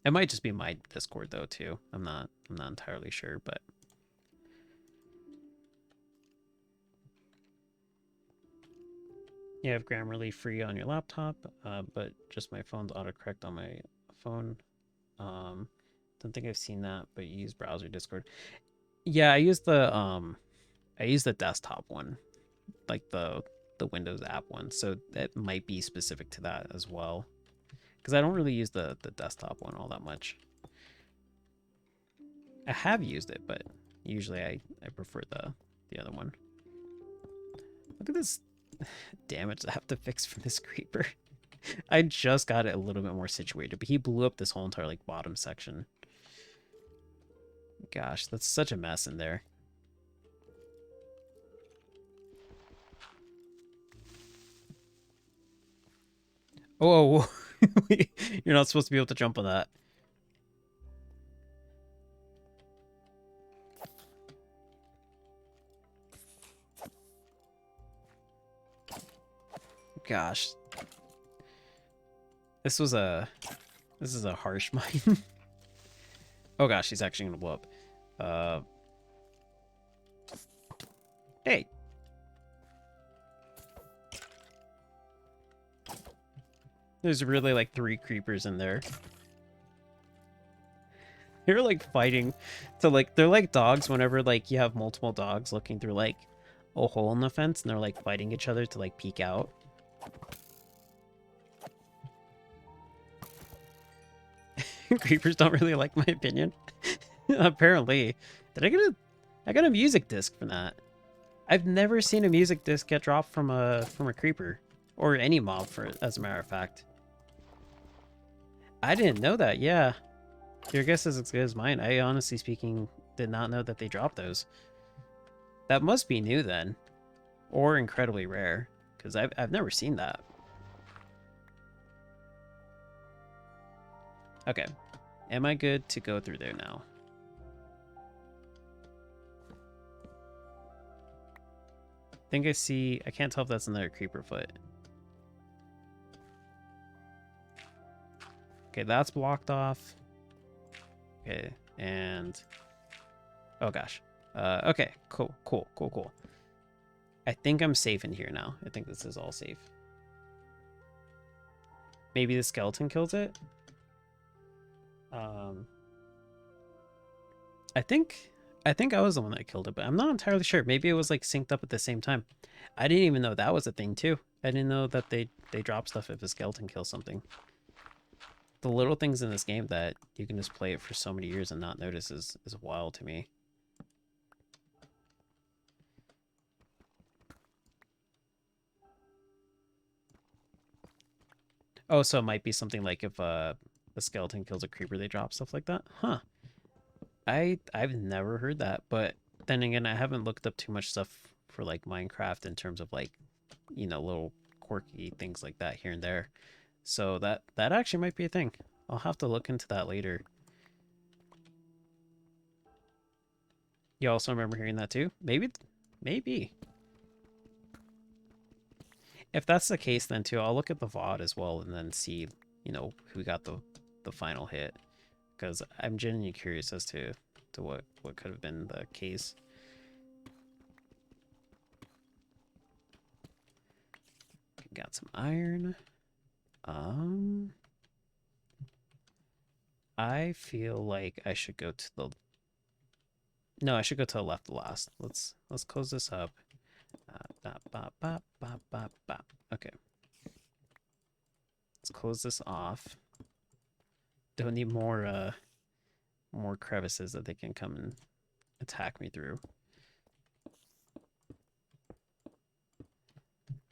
[SPEAKER 1] It might just be my Discord though too. I'm not entirely sure, but you have Grammarly free on your laptop, but just my phone's autocorrect on my phone. Um, don't think I've seen that, but you use browser Discord. Yeah, I use the desktop one, like the Windows app one, so that might be specific to that as well. Because I don't really use the desktop one all that much. I have used it, but usually I prefer the other one. Look at this damage I have to fix from this creeper. I just got it a little bit more situated, but he blew up this whole entire like bottom section. Gosh, that's such a mess in there. Oh, you're not supposed to be able to jump on that. Gosh, this was a this is a harsh mine. Oh gosh, he's actually gonna blow up. Uh, hey, there's really like 3 creepers in there. They're like fighting to like they're like dogs whenever like you have multiple dogs looking through like a hole in the fence and they're like fighting each other to like peek out. Creepers don't really like my opinion. Apparently. Did I got a music disc from that. I've never seen a music disc get dropped from a creeper. Or any mob for as a matter of fact. I didn't know that, yeah. Your guess is as good as mine. I honestly speaking did not know that they dropped those. That must be new then. Or incredibly rare. Because I've never seen that. Okay. Am I good to go through there now? I think I see... I can't tell if that's another creeper foot. Okay, that's blocked off. Okay, and... Oh gosh. Okay, cool. I think I'm safe in here now. I think this is all safe. Maybe the skeleton kills it? I think I think I was the one that killed it, but I'm not entirely sure. Maybe it was like synced up at the same time. I didn't even know that was a thing too. I didn't know that they drop stuff if a skeleton kills something. The little things in this game that you can just play it for so many years and not notice is wild to me. Oh, so it might be something like if a skeleton kills a creeper, they drop stuff like that. Huh. I've never heard that, but then again, I haven't looked up too much stuff for like Minecraft in terms of like, little quirky things like that here and there. So that actually might be a thing. I'll have to look into that later. You also remember hearing that too? Maybe. If that's the case, then too, I'll look at the VOD as well and then see, who got the final hit, because I'm genuinely curious as to what could have been the case. Got some iron. I feel like I should go to the no, I should go to the left last. Let's close this up. Bop, bop, bop, bop, bop, bop. Okay, let's close this off. Don't need more crevices that they can come and attack me through.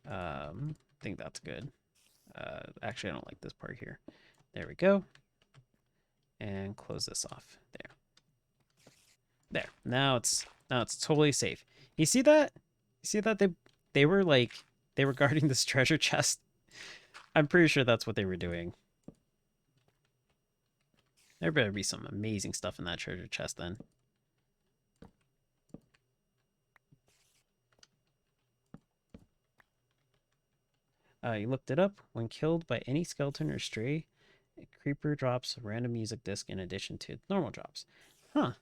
[SPEAKER 1] I think that's good. Actually, I don't like this part here. There we go. And close this off. There. Now it's totally safe. You see that? You see that they were like they were guarding this treasure chest. I'm pretty sure that's what they were doing. There better be some amazing stuff in that treasure chest then. You looked it up. When killed by any skeleton or stray, a creeper drops a random music disc in addition to normal drops. Huh.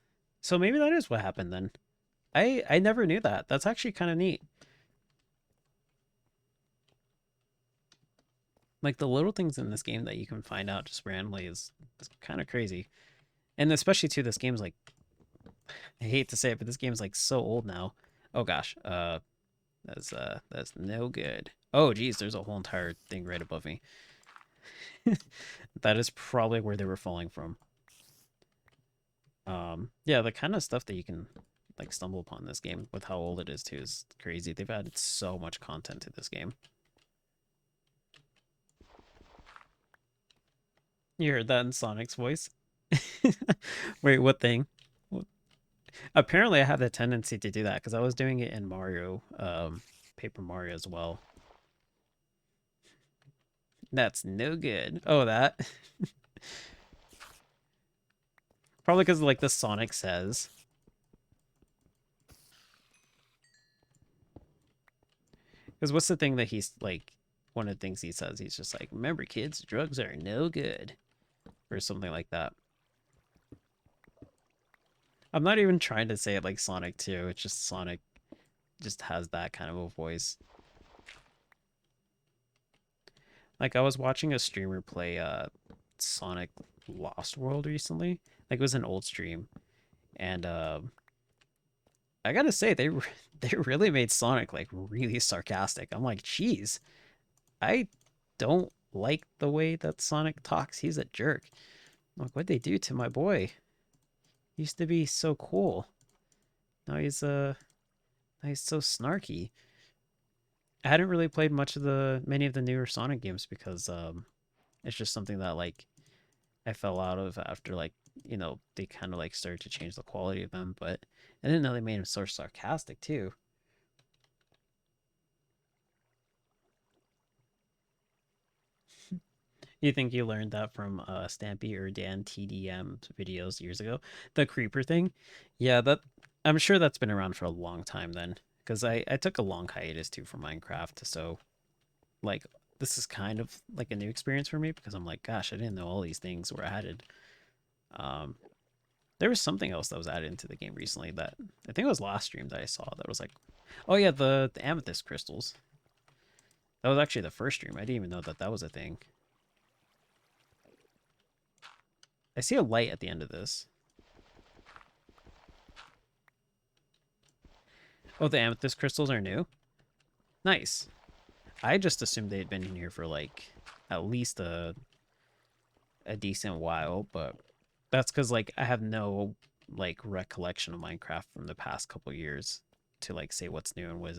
[SPEAKER 1] So maybe that is what happened then. I never knew that. That's actually kind of neat. Like the little things in this game that you can find out just randomly is kind of crazy. And especially too, this game's like, I hate to say it, but this game's like so old now. Oh gosh, that's no good. Oh geez, there's a whole entire thing right above me. That is probably where they were falling from. Yeah, the kind of stuff that you can like stumble upon in this game with how old it is too is crazy. They've added so much content to this game. You heard that in Sonic's voice? Wait, what thing? Apparently, I have the tendency to do that because I was doing it in Mario, Paper Mario as well. That's no good. Oh, that. Probably because like the Sonic says. Because what's the thing that he's like? One of the things he says, he's just like, "Remember, kids, drugs are no good," or something like that. I'm not even trying to say it like Sonic 2. It's just Sonic just has that kind of a voice. Like I was watching a streamer play Sonic Lost World recently. Like it was an old stream, and I gotta say they really made Sonic like really sarcastic. I'm like, geez, I don't like the way that Sonic talks. He's a jerk. I'm like, what'd they do to my boy? He used to be so cool. Now he's so snarky. I hadn't really played much of the many of the newer Sonic games because it's just something that like I fell out of after like they kind of like started to change the quality of them, but I didn't know they made him so sarcastic too. You think you learned that from Stampy or Dan TDM videos years ago? The creeper thing? Yeah, that I'm sure that's been around for a long time then. Because I took a long hiatus too from Minecraft, so like this is kind of like a new experience for me because I'm like, gosh, I didn't know all these things were added. Um, there was something else that was added into the game recently that I think it was last stream that I saw that was like, oh yeah, the amethyst crystals. That was actually the first stream. I didn't even know that that was a thing. I see a light at the end of this. Oh, the amethyst crystals are new? Nice. I just assumed they had been in here for like at least a decent while, but that's because like I have no like recollection of Minecraft from the past couple years to like say what's new and what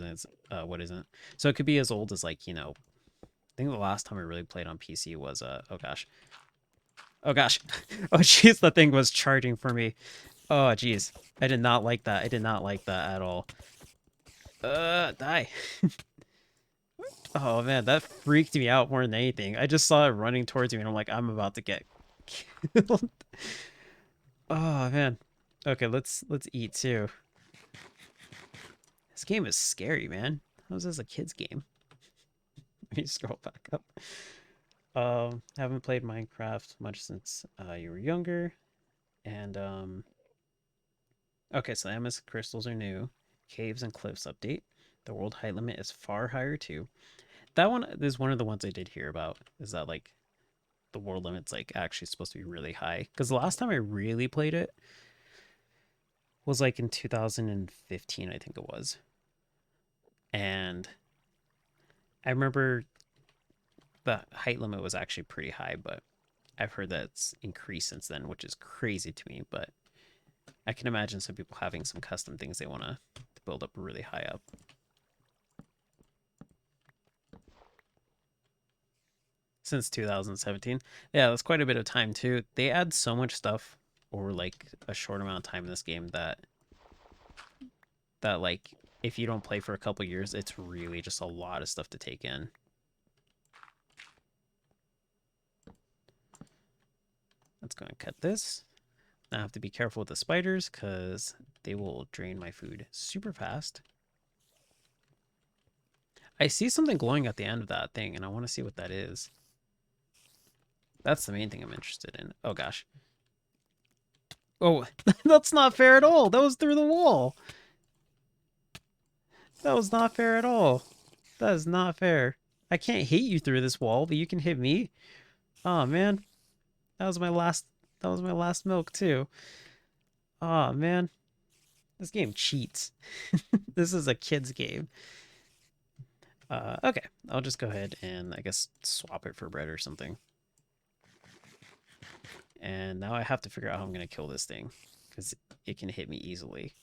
[SPEAKER 1] isn't. So it could be as old as like, I think the last time I really played on PC was oh gosh. Oh gosh. Oh jeez, the thing was charging for me. Oh jeez. I did not like that. I did not like that at all. Die. Oh man, that freaked me out more than anything. I just saw it running towards me and I'm like, I'm about to get killed. Oh man. Okay, let's eat too. This game is scary, man. How is this a kid's game? Let me scroll back up. Haven't played Minecraft much since you were younger. And okay, so the MS crystals are new. Caves and cliffs update. The world height limit is far higher too. That one is one of the ones I did hear about. Is that like the world limit's like actually supposed to be really high? Because the last time I really played it was like in 2015, I think it was. And I remember the height limit was actually pretty high, but I've heard that it's increased since then, which is crazy to me. But I can imagine some people having some custom things they want to build up really high up. Since 2017. Yeah, that's quite a bit of time too. They add so much stuff over like a short amount of time in this game that like if you don't play for a couple years, it's really just a lot of stuff to take in. Let's go and cut this. Now I have to be careful with the spiders because they will drain my food super fast. I see something glowing at the end of that thing, and I want to see what that is. That's the main thing I'm interested in. Oh, gosh. Oh, that's not fair at all. That was through the wall. That was not fair at all. That is not fair. I can't hit you through this wall, but you can hit me. Oh, man. That was my last... That was my last milk, too. Oh, man. This game cheats. This is a kid's game. Okay. I'll just go ahead and, I guess, swap it for bread or something. And now I have to figure out how I'm going to kill this thing. Because it can hit me easily.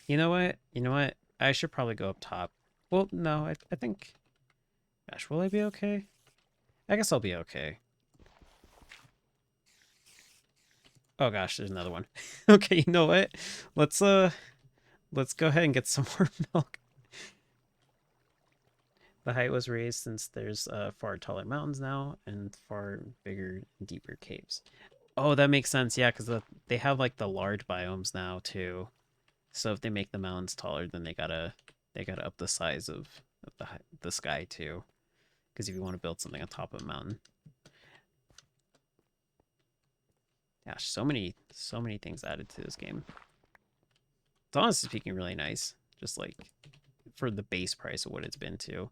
[SPEAKER 1] You know what? You know what? I should probably go up top. Well, no, I think... Gosh, will I be okay? I guess I'll be okay. Oh gosh, there's another one. Okay, you know what? Let's go ahead and get some more milk. The height was raised since there's far taller mountains now and far bigger and deeper caves. Oh, that makes sense. Yeah, because they have like the large biomes now too. So if they make the mountains taller, then they gotta up the size of the sky too. Because if you want to build something on top of a mountain, gosh, so many things added to this game. It's honestly speaking really nice, just like for the base price of what it's been too.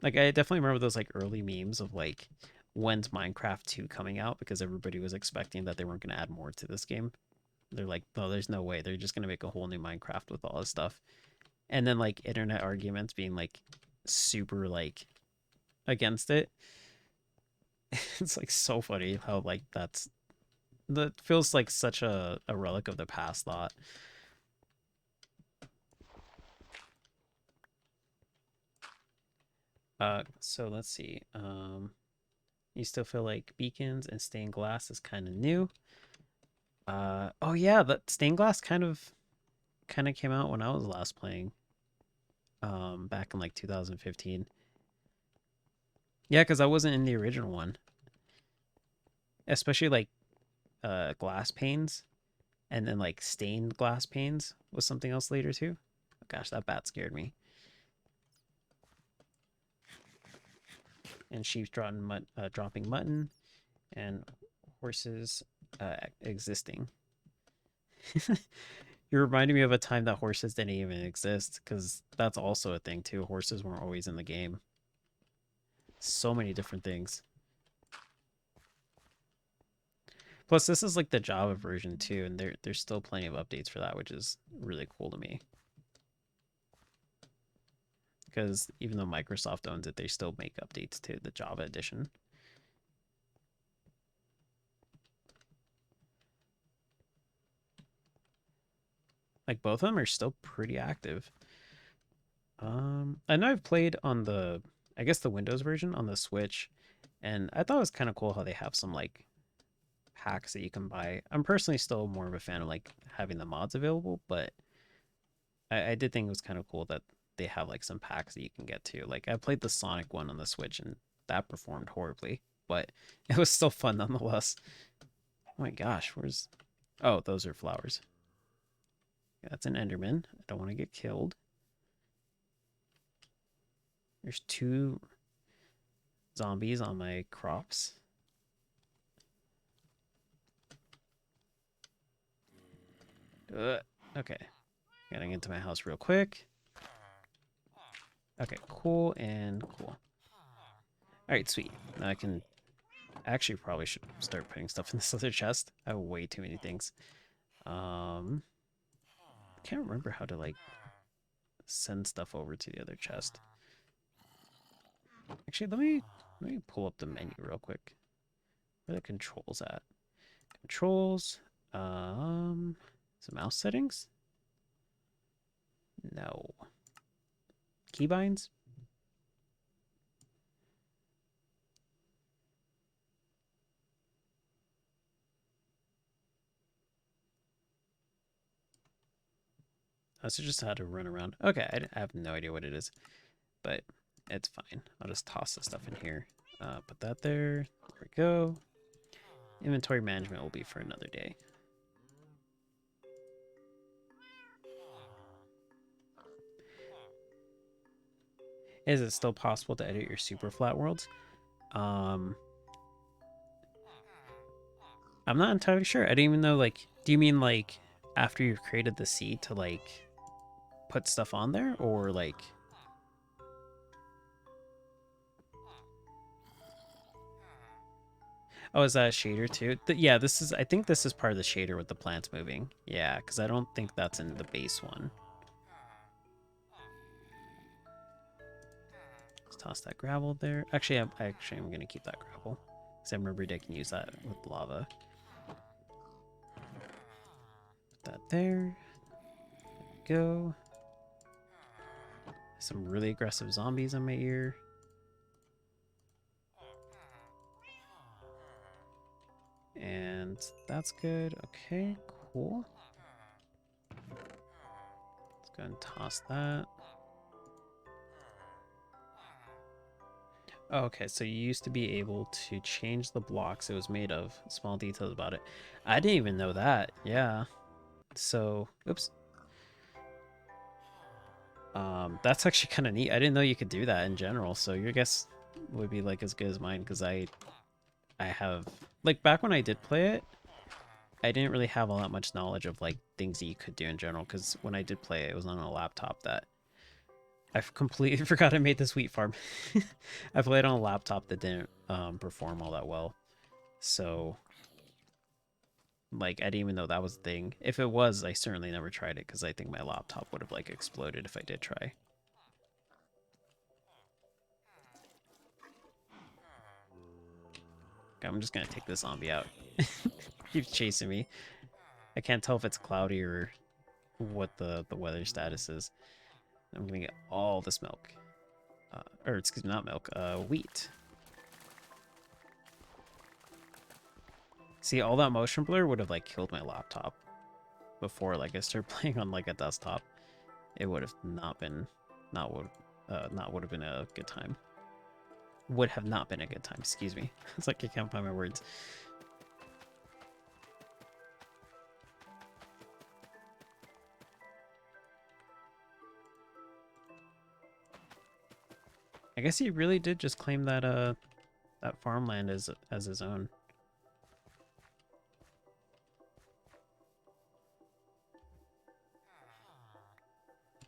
[SPEAKER 1] Like I definitely remember those like early memes of like when's Minecraft 2 coming out because everybody was expecting that they weren't going to add more to this game. They're like, oh, there's no way. They're just going to make a whole new Minecraft with all this stuff. And then like internet arguments being like super like against it. It's like so funny how like that feels like such a relic of the past thought. So let's see. You still feel like beacons and stained glass is kind of new. Oh yeah, that stained glass kind of came out when I was last playing. Back in like 2015. Yeah, because I wasn't in the original one. Especially like glass panes and then like stained glass panes was something else later too. Oh, gosh, that bat scared me. And sheep dropping mutton and horses existing. You're reminding me of a time that horses didn't even exist because that's also a thing too. Horses weren't always in the game. So many different things. Plus, this is like the Java version too, and there's still plenty of updates for that, which is really cool to me. Because even though Microsoft owns it, they still make updates to the Java edition. Like both of them are still pretty active. I know I've played on the, I guess the Windows version on the Switch, and I thought it was kind of cool how they have some like packs that you can buy. I'm personally still more of a fan of like having the mods available, but I did think it was kind of cool that they have like some packs that you can get to. Like I played the Sonic one on the Switch, and that performed horribly, but it was still fun nonetheless. Oh my gosh, where's? Oh, those are flowers. Yeah, that's an Enderman. I don't want to get killed. There's two zombies on my crops. Okay, getting into my house real quick. Okay, cool and cool. All right, sweet. Now I can actually probably should start putting stuff in this other chest. I have way too many things. Can't remember how to like send stuff over to the other chest. Actually, let me pull up the menu real quick. Where are the controls at? Controls. Some mouse settings. No. Keybinds. I also just had to run around. Okay, I have no idea what it is, but it's fine. I'll just toss the stuff in here. Put that there. There we go. Inventory management will be for another day. Is it still possible to edit your super flat worlds? Um, I'm not entirely sure. I didn't even know, like, do you mean, like, after you've created the seed to, like, put stuff on there? Or, like... Oh, is that a shader, too? Yeah, this is... I think this is part of the shader with the plants moving. Yeah, because I don't think that's in the base one. Let's toss that gravel there. Actually, I'm going to keep that gravel. Because I remembered I can use that with lava. Put that there. There we go. Some really aggressive zombies on my ear. And that's good. Okay, cool. Let's go and toss that. Oh, okay, so you used to be able to change the blocks it was made of. Small details about it. I didn't even know that. Yeah. So, oops. That's actually kind of neat. I didn't know you could do that in general. So your guess would be like as good as mine because I have like back when I did play it, I didn't really have all that much knowledge of like things that you could do in general because when I did play it, it was on a laptop that I've completely forgot I made this wheat farm. I played on a laptop that didn't perform all that well. So, like, I didn't even know that was a thing. If it was, I certainly never tried it because I think my laptop would have, like, exploded if I did try. Okay, I'm just gonna take this zombie out. Keeps chasing me. I can't tell if it's cloudy or what the weather status is. I'm gonna get all this milk. Or, excuse me, not milk, wheat. See, all that motion blur would have, like, killed my laptop before, like, I started playing on, like, a desktop. It would have not been, not would have been a good time. Would have not been a good time, excuse me. It's like I can't find my words. I guess he really did just claim that that farmland as his own.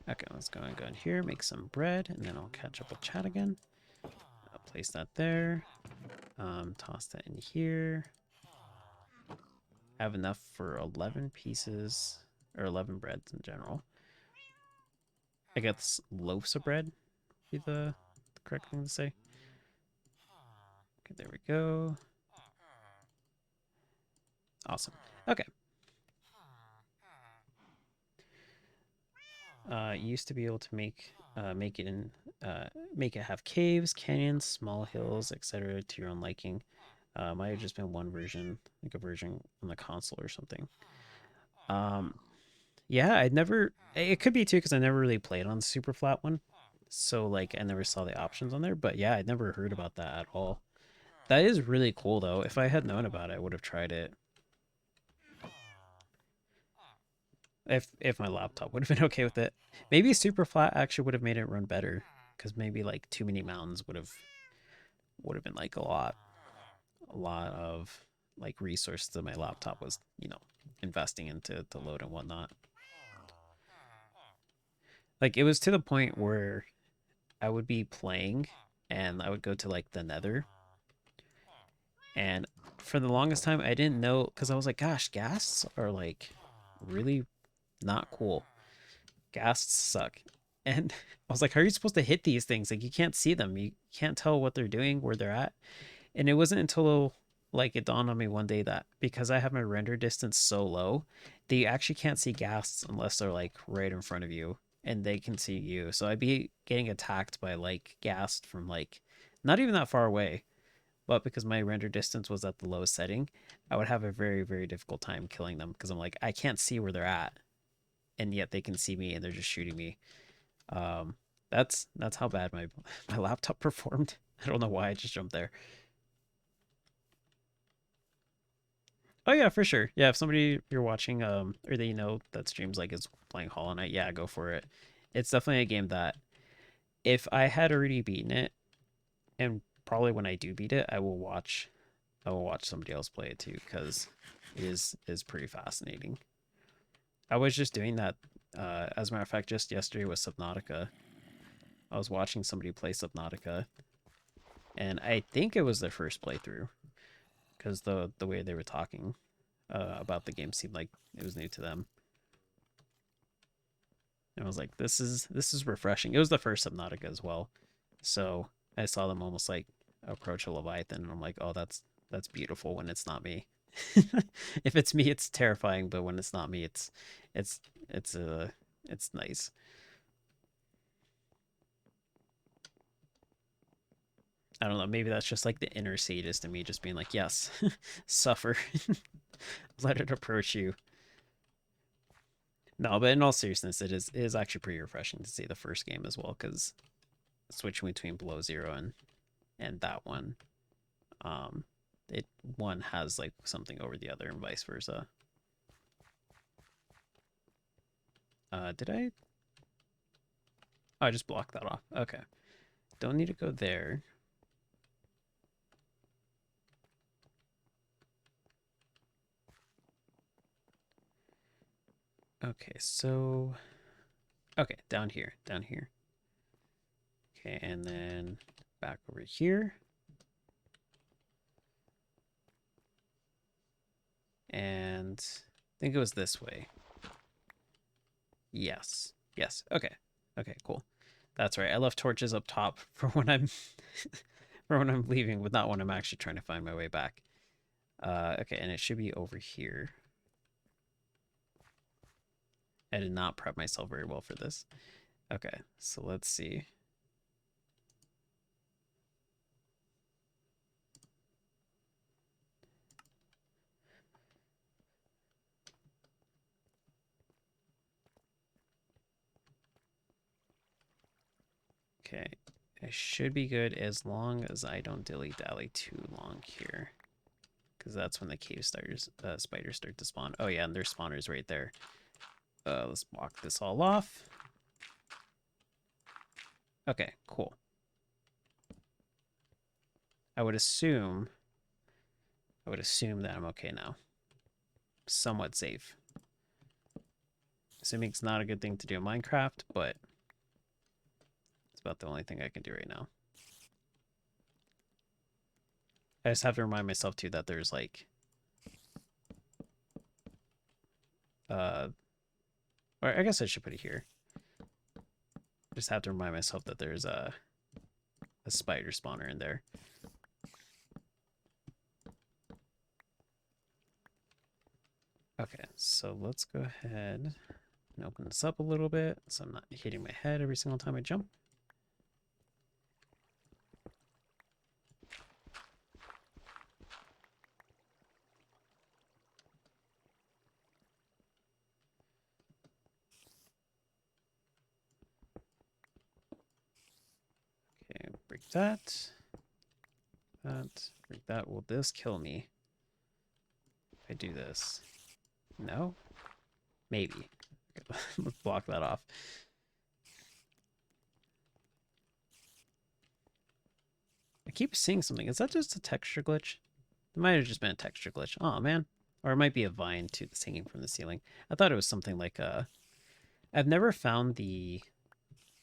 [SPEAKER 1] Okay, let's go and go in here, make some bread, and then I'll catch up with chat again. I'll place that there. Toss that in here. have enough for 11 pieces, or 11 breads in general. I guess loaves of bread be the correct thing to say. Okay, there we go. Awesome. Okay. Used to be able to make it in make it have caves, canyons, small hills, etc. to your own liking. Might have just been one version, like a version on the console or something. Um, yeah, I'd never. It could be too because I never really played on the super flat one, so like I never saw the options on there. But yeah, I'd never heard about that at all. That is really cool though. If I had known about it, I would have tried it. If my laptop would have been okay with it. Maybe super flat actually would have made it run better because maybe like too many mountains would have been like a lot of like resources that my laptop was investing into the load and whatnot. Like it was to the point where I would be playing and I would go to like the nether, and for the longest time I didn't know because I was like, gosh, ghasts are like really not cool. Ghasts suck. And I was like, how are you supposed to hit these things? Like you can't see them. You can't tell what they're doing, where they're at. And it wasn't until like it dawned on me one day that because I have my render distance so low, they actually can't see ghasts unless they're like right in front of you and they can see you. So I'd be getting attacked by like ghast from like not even that far away. But because my render distance was at the lowest setting, I would have a very, very difficult time killing them because I'm like, I can't see where they're at. And yet they can see me and they're just shooting me. Um, that's how bad my my laptop performed. I don't know why I just jumped there. Oh yeah, for sure. Yeah, if somebody you're watching, or that that streams like is playing Hollow Knight, yeah, go for it. It's definitely a game that if I had already beaten it, and probably when I do beat it, I will watch somebody else play it too, because it is pretty fascinating. I was just doing that, as a matter of fact, just yesterday with Subnautica. I was watching somebody play Subnautica, and I think it was their first playthrough, because the way they were talking about the game seemed like it was new to them. And I was like, this is refreshing. It was the first Subnautica as well, so I saw them almost like approach a Leviathan, and I'm like, oh, that's beautiful when it's not me. If it's me, it's terrifying, but when it's not me, it's it's uh it's nice. I don't know. Maybe that's just like the inner sadist in me, just being like, yes, suffer, let it approach you. No, but in all seriousness, it is actually pretty refreshing to see the first game as well, because switching between Below Zero and that one, um, it one has like something over the other and vice versa. Did I? Oh, I just blocked that off. Okay, don't need to go there. Okay, so okay, down here, down here. Okay, and then back over here. And I think it was this way. Yes. Yes. Okay. Okay, cool. That's right. I left torches up top for when I'm for when I'm leaving, but not when I'm actually trying to find my way back. Okay, and it should be over here. I did not prep myself very well for this. Okay, so let's see. Okay, I should be good as long as I don't dilly-dally too long here. Because that's when the spiders start to spawn. Oh yeah, and there's spawners right there. Let's block this all off. Okay, cool. I would assume that I'm okay now. Somewhat safe. Assuming it's not a good thing to do in Minecraft, but it's about the only thing I can do right now. I just have to remind myself too that there's like or I guess I should put it here. Just have to remind myself that there's a spider spawner in there. Okay, so let's go ahead and open this up a little bit so I'm not hitting my head every single time I jump. Okay, break that. Break that. Will this kill me if I do this? No? Maybe. Okay, let's block that off. I keep seeing something. Is that just a texture glitch? It might have just been a texture glitch. Oh man. Or it might be a vine too that's hanging from the ceiling. I thought it was something like I've never found the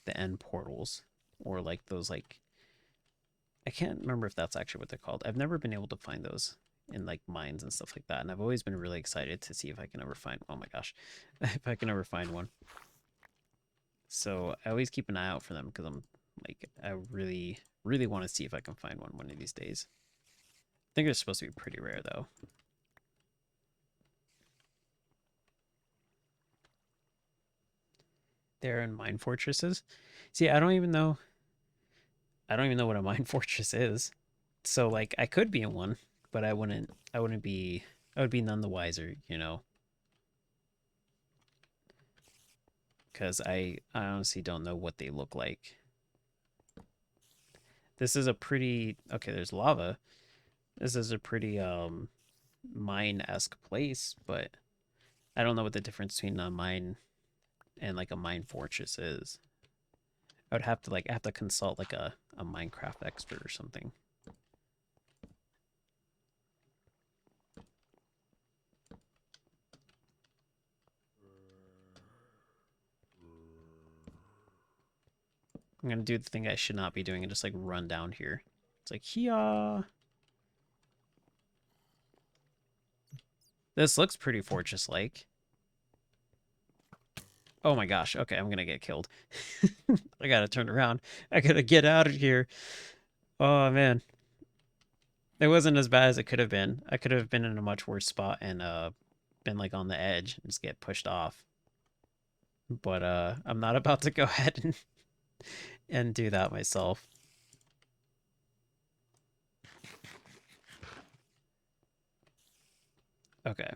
[SPEAKER 1] end portals or like those like I can't remember if that's actually what they're called. I've never been able to find those in like mines and stuff like that. And I've always been really excited to see if I can ever find, oh my gosh, if I can ever find one. So I always keep an eye out for them because I'm like, I really, really want to see if I can find one of these days. I think they're supposed to be pretty rare though. They're in mine fortresses. See, I don't even know. I don't even know what a mine fortress is. So like I could be in one, but I wouldn't be I would be none the wiser, you know. Because I honestly don't know what they look like. This is a pretty okay, there's lava. This is a pretty mine-esque place, but I don't know what the difference between a mine and like a mine fortress is. I would have to like I have to consult like a Minecraft expert or something. I'm gonna do the thing I should not be doing and just like run down here. It's like here. This looks pretty fortress-like. Oh my gosh. Okay, I'm gonna get killed. I gotta turn around. I gotta get out of here. Oh man. It wasn't as bad as it could have been. I could have been in a much worse spot and been like on the edge and just get pushed off. But I'm not about to go ahead and do that myself. Okay.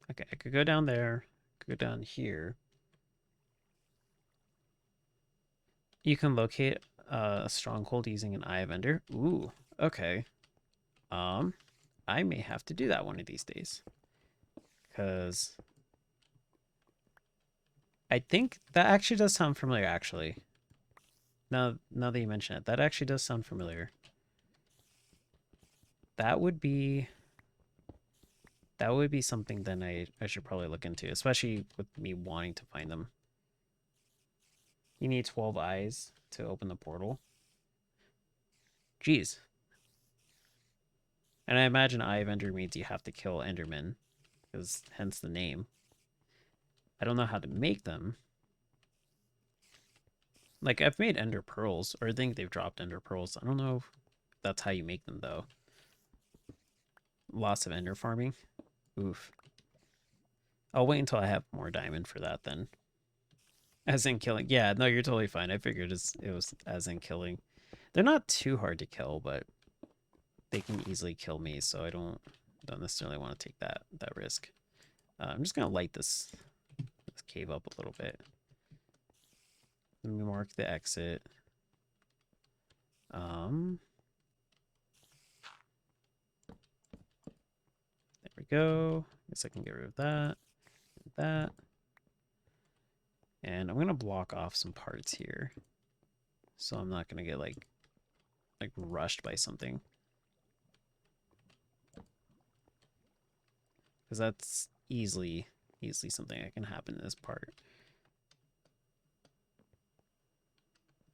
[SPEAKER 1] Okay, I could go down there, could go down here. You can locate a stronghold using an Eye of Ender. Ooh, okay. I may have to do that one of these days. Because I think that actually does sound familiar, actually. Now that you mention it, that actually does sound familiar. That would be something then I should probably look into, especially with me wanting to find them. You need 12 eyes to open the portal. Jeez. And I imagine Eye of Ender means you have to kill Endermen, because hence the name. I don't know how to make them. Like, I've made Ender Pearls, or I think they've dropped Ender Pearls. I don't know if that's how you make them, though. Lots of Ender farming. Oof. I'll wait until I have more diamond for that, then. As in killing. Yeah, no, you're totally fine. I figured it was as in killing. They're not too hard to kill, but they can easily kill me, so I don't necessarily want to take that risk. I'm just gonna light this cave up a little bit. Let me mark the exit. There we go. Guess I can get rid of that. That. And I'm gonna block off some parts here, so I'm not gonna get like rushed by something. Because that's easily something that can happen in this part.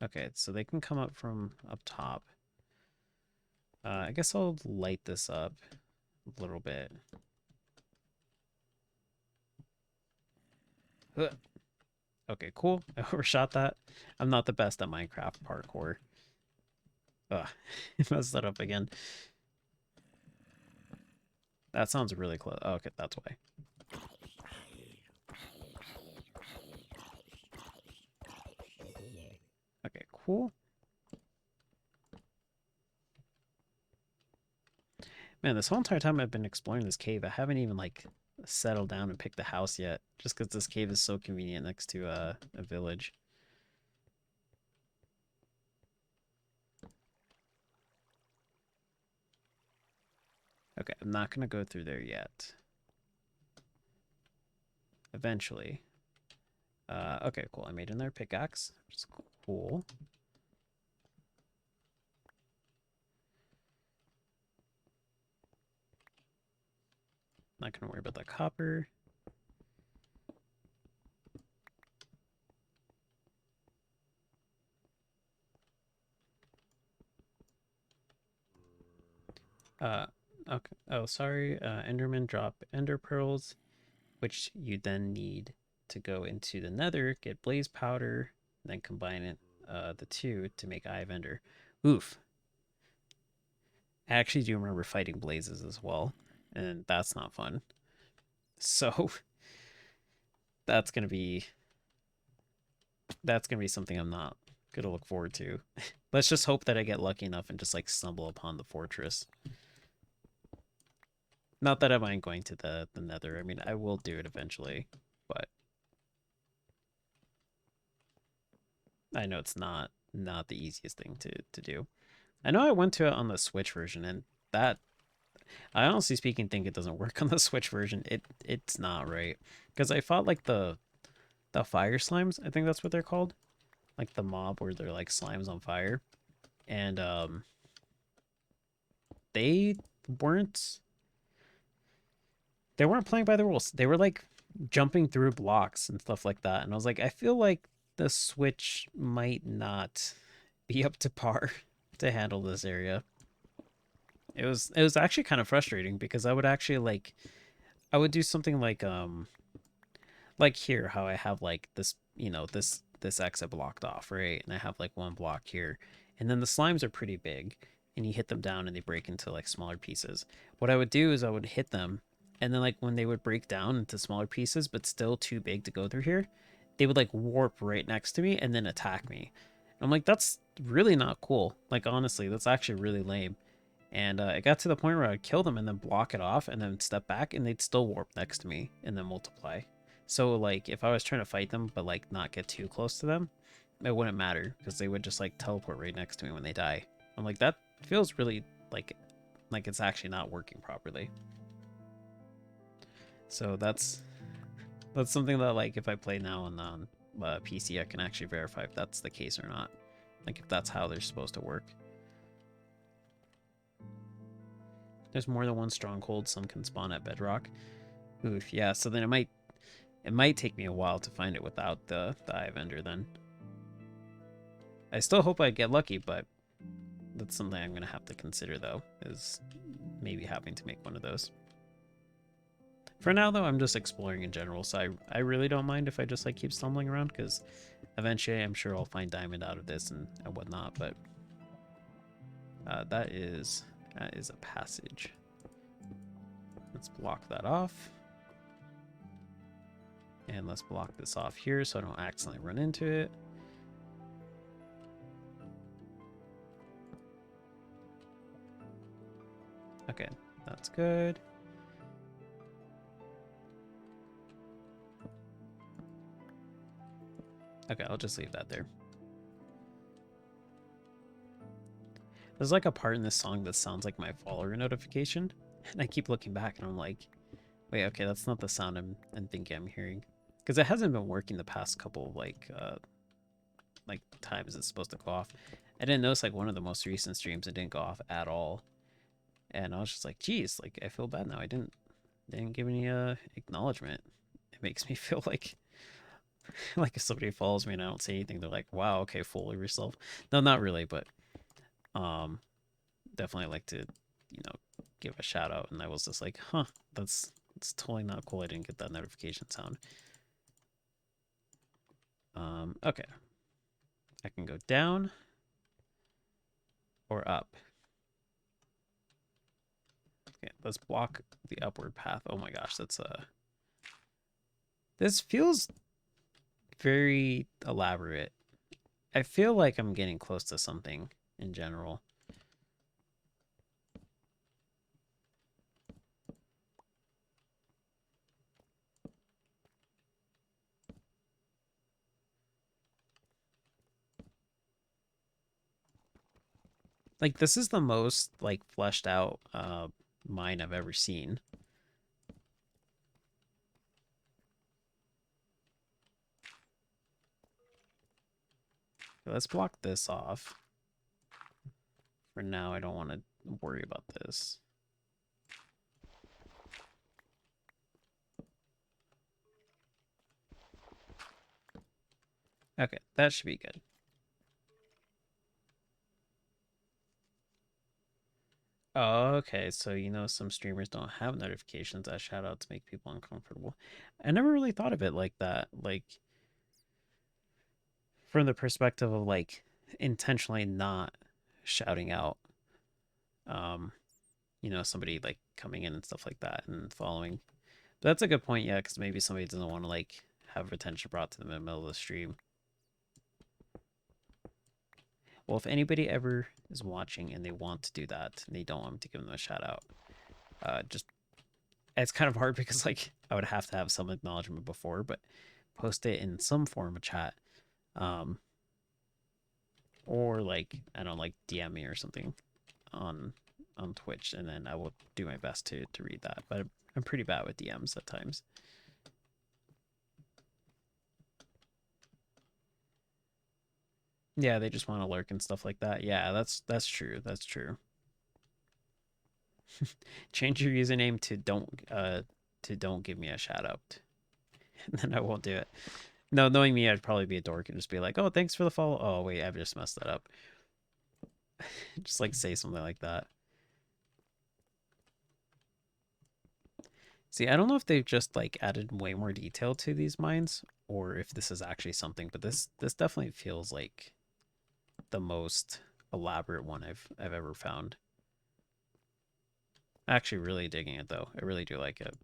[SPEAKER 1] Okay, so they can come up from up top. I guess I'll light this up a little bit. Ugh. Okay, cool. I overshot that. I'm not the best at Minecraft parkour. Ugh, messed that up again. That sounds really close. Oh, okay, that's why. Okay, cool. Man, this whole entire time I've been exploring this cave, I haven't even like settled down and picked the house yet. Just because this cave is so convenient next to a village. Okay, I'm not gonna go through there yet. Eventually. Okay, cool. I made another pickaxe, which is cool. Not gonna worry about that copper. Uh, okay. Oh, sorry. Enderman drop ender pearls, which you then need to go into the nether, get blaze powder, and then combine it, the two to make Eye of Ender. Oof. I actually do remember fighting blazes as well, and that's not fun. So that's gonna be that's gonna be something I'm not gonna look forward to. Let's just hope that I get lucky enough and just like stumble upon the fortress. Not that I mind going to the nether. I mean, I will do it eventually, but I know it's not the easiest thing to do. I know I went to it on the Switch version, and that I honestly speaking think it doesn't work on the Switch version. It's not right because I fought like the fire slimes. I think that's what they're called, like the mob where they're like slimes on fire, and they weren't they weren't playing by the rules. They were like jumping through blocks and stuff like that, and I was like, I feel like the Switch might not be up to par to handle this area. It was actually kind of frustrating because I would actually I would do something like here how I have like this, this exit blocked off, right? And I have like one block here. And then the slimes are pretty big and you hit them down and they break into like smaller pieces. What I would do is I would hit them and then like when they would break down into smaller pieces but still too big to go through here, they would like warp right next to me and then attack me. And I'm like, that's really not cool. Like honestly, that's actually really lame. And it got to the point where I'd kill them and then block it off and then step back and they'd still warp next to me and then multiply. So like if I was trying to fight them but like not get too close to them, it wouldn't matter because they would just like teleport right next to me when they die. I'm like, that feels really like it's actually not working properly. So that's something that like if I play now on PC, I can actually verify if that's the case or not. Like if that's how they're supposed to work. There's more than one stronghold. Some can spawn at bedrock. Oof, yeah. So then it might take me a while to find it without the Eye of Ender then. I still hope I get lucky, but that's something I'm gonna have to consider though, is maybe having to make one of those. For now though, I'm just exploring in general, so I really don't mind if I just like keep stumbling around because eventually I'm sure I'll find diamond out of this and whatnot, but that is a passage. Let's block that off. And let's block this off here so I don't accidentally run into it. Okay, that's good. Okay, I'll just leave that there. There's like a part in this song that sounds like my follower notification, and I keep looking back and I'm like, wait, okay, that's not the sound I'm thinking I'm hearing. Because it hasn't been working the past couple like times it's supposed to go off. I didn't notice like one of the most recent streams it didn't go off at all. And I was just like, geez, like I feel bad now. I didn't give any acknowledgement. It makes me feel like like if somebody follows me and I don't say anything, they're like, wow, okay, fool yourself. No, not really, but um definitely like to, give a shout out. And I was just like, huh, that's totally not cool. I didn't get that notification sound. Okay. I can go down or up. Okay, let's block the upward path. Oh my gosh, that's this feels very elaborate. I feel like I'm getting close to something in general. Like this is the most like fleshed out mine I've ever seen. Okay, let's block this off. For now, I don't want to worry about this. Okay, that should be good. Oh, okay, so you know some streamers don't have notifications as shoutouts make people uncomfortable. I never really thought of it like that. Like from the perspective of like intentionally not shouting out um somebody like coming in and stuff like that and following. But that's a good point, yeah, because maybe somebody doesn't want to like have attention brought to them in the middle of the stream. Well, if anybody ever is watching and they want to do that and they don't want me to give them a shout out, just it's kind of hard because like I would have to have some acknowledgement before, but post it in some form of chat, um, or like I don't like DM me or something on Twitch, and then I will do my best to read that. But I'm pretty bad with DMs at times. Yeah, they just want to lurk and stuff like that. Yeah, that's true. That's true. Change your username to don't give me a shout out, and then I won't do it. No, knowing me, I'd probably be a dork and just be like, "Oh, thanks for the follow." Oh, wait, I've just messed that up. Just like say something like that. See, I don't know if they've just like added way more detail to these mines or if this is actually something, but this definitely feels like the most elaborate one I've ever found. Actually really digging it though. I really do like it.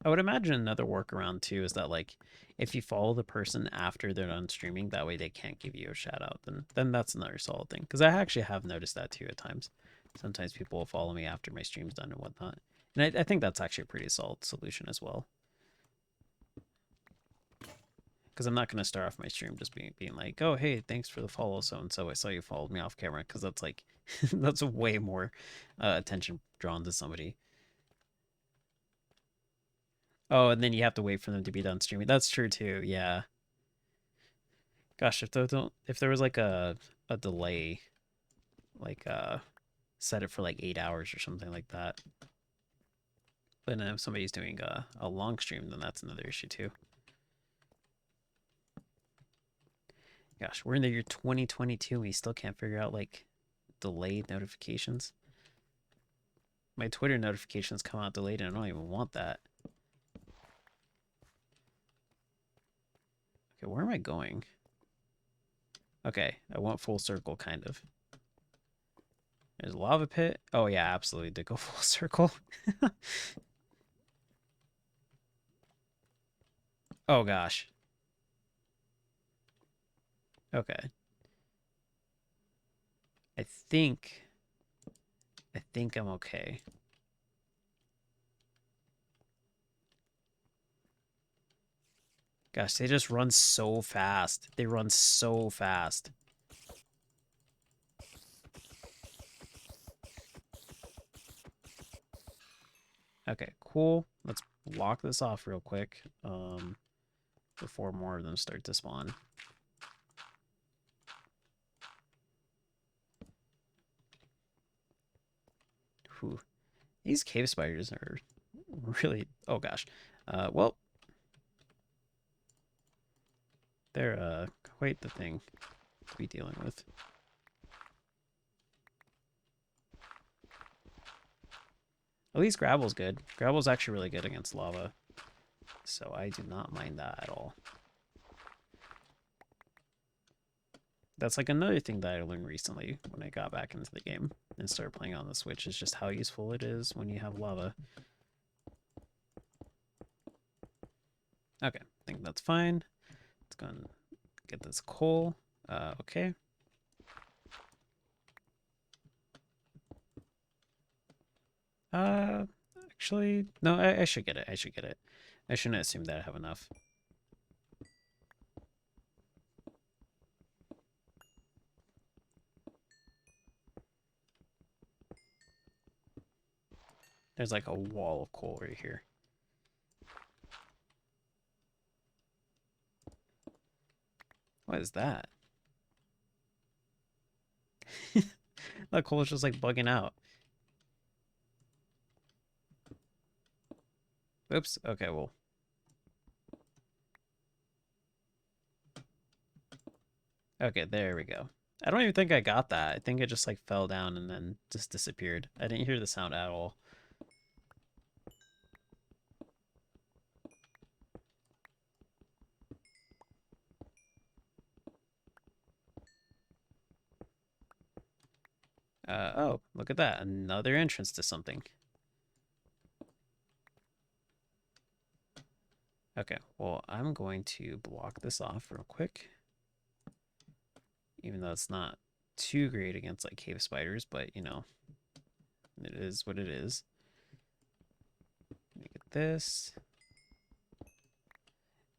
[SPEAKER 1] I would imagine another workaround too is that like if you follow the person after they're done streaming, that way they can't give you a shout out. Then that's another solid thing. Because I actually have noticed that too at times. Sometimes people will follow me after my stream's done and whatnot. And I think that's actually a pretty solid solution as well. Because I'm not going to start off my stream just being like, oh, hey, thanks for the follow, so and so. I saw you followed me off camera. Because that's like, that's way more attention drawn to somebody. Oh, and then you have to wait for them to be done streaming. That's true too. Yeah. Gosh, if there was like a delay, like set it for like 8 hours or something like that. But then if somebody's doing a long stream, then that's another issue too. Gosh, we're in the year 2022 and we still can't figure out like delayed notifications. My Twitter notifications come out delayed and I don't even want that. Okay, where am I going? Okay, I went full circle kind of. There's a lava pit. Oh yeah, absolutely did go full circle. Oh gosh. Okay. I think I'm okay. Gosh, they just run so fast. They run so fast. Okay, cool. Let's block this off real quick before more of them start to spawn. Whew. These cave spiders are really... Oh, gosh. Well, they're quite the thing to be dealing with. At least gravel's good. Gravel's actually really good against lava, so I do not mind that at all. That's like another thing that I learned recently when I got back into the game and started playing on the Switch is just how useful it is when you have lava. Okay, I think that's fine. Let's go and get this coal. Okay. Uh, Actually, no, I should get it. I should get it. I shouldn't assume that I have enough. There's like a wall of coal right here. What is that? That coal is just like bugging out. Oops. Okay, well. Okay, there we go. I don't even think I got that. I think it just like fell down and then just disappeared. I didn't hear the sound at all. Oh, look at that. Another entrance to something. Okay, well, I'm going to block this off real quick. Even though it's not too great against like cave spiders, but you know, it is what it is. Make it this.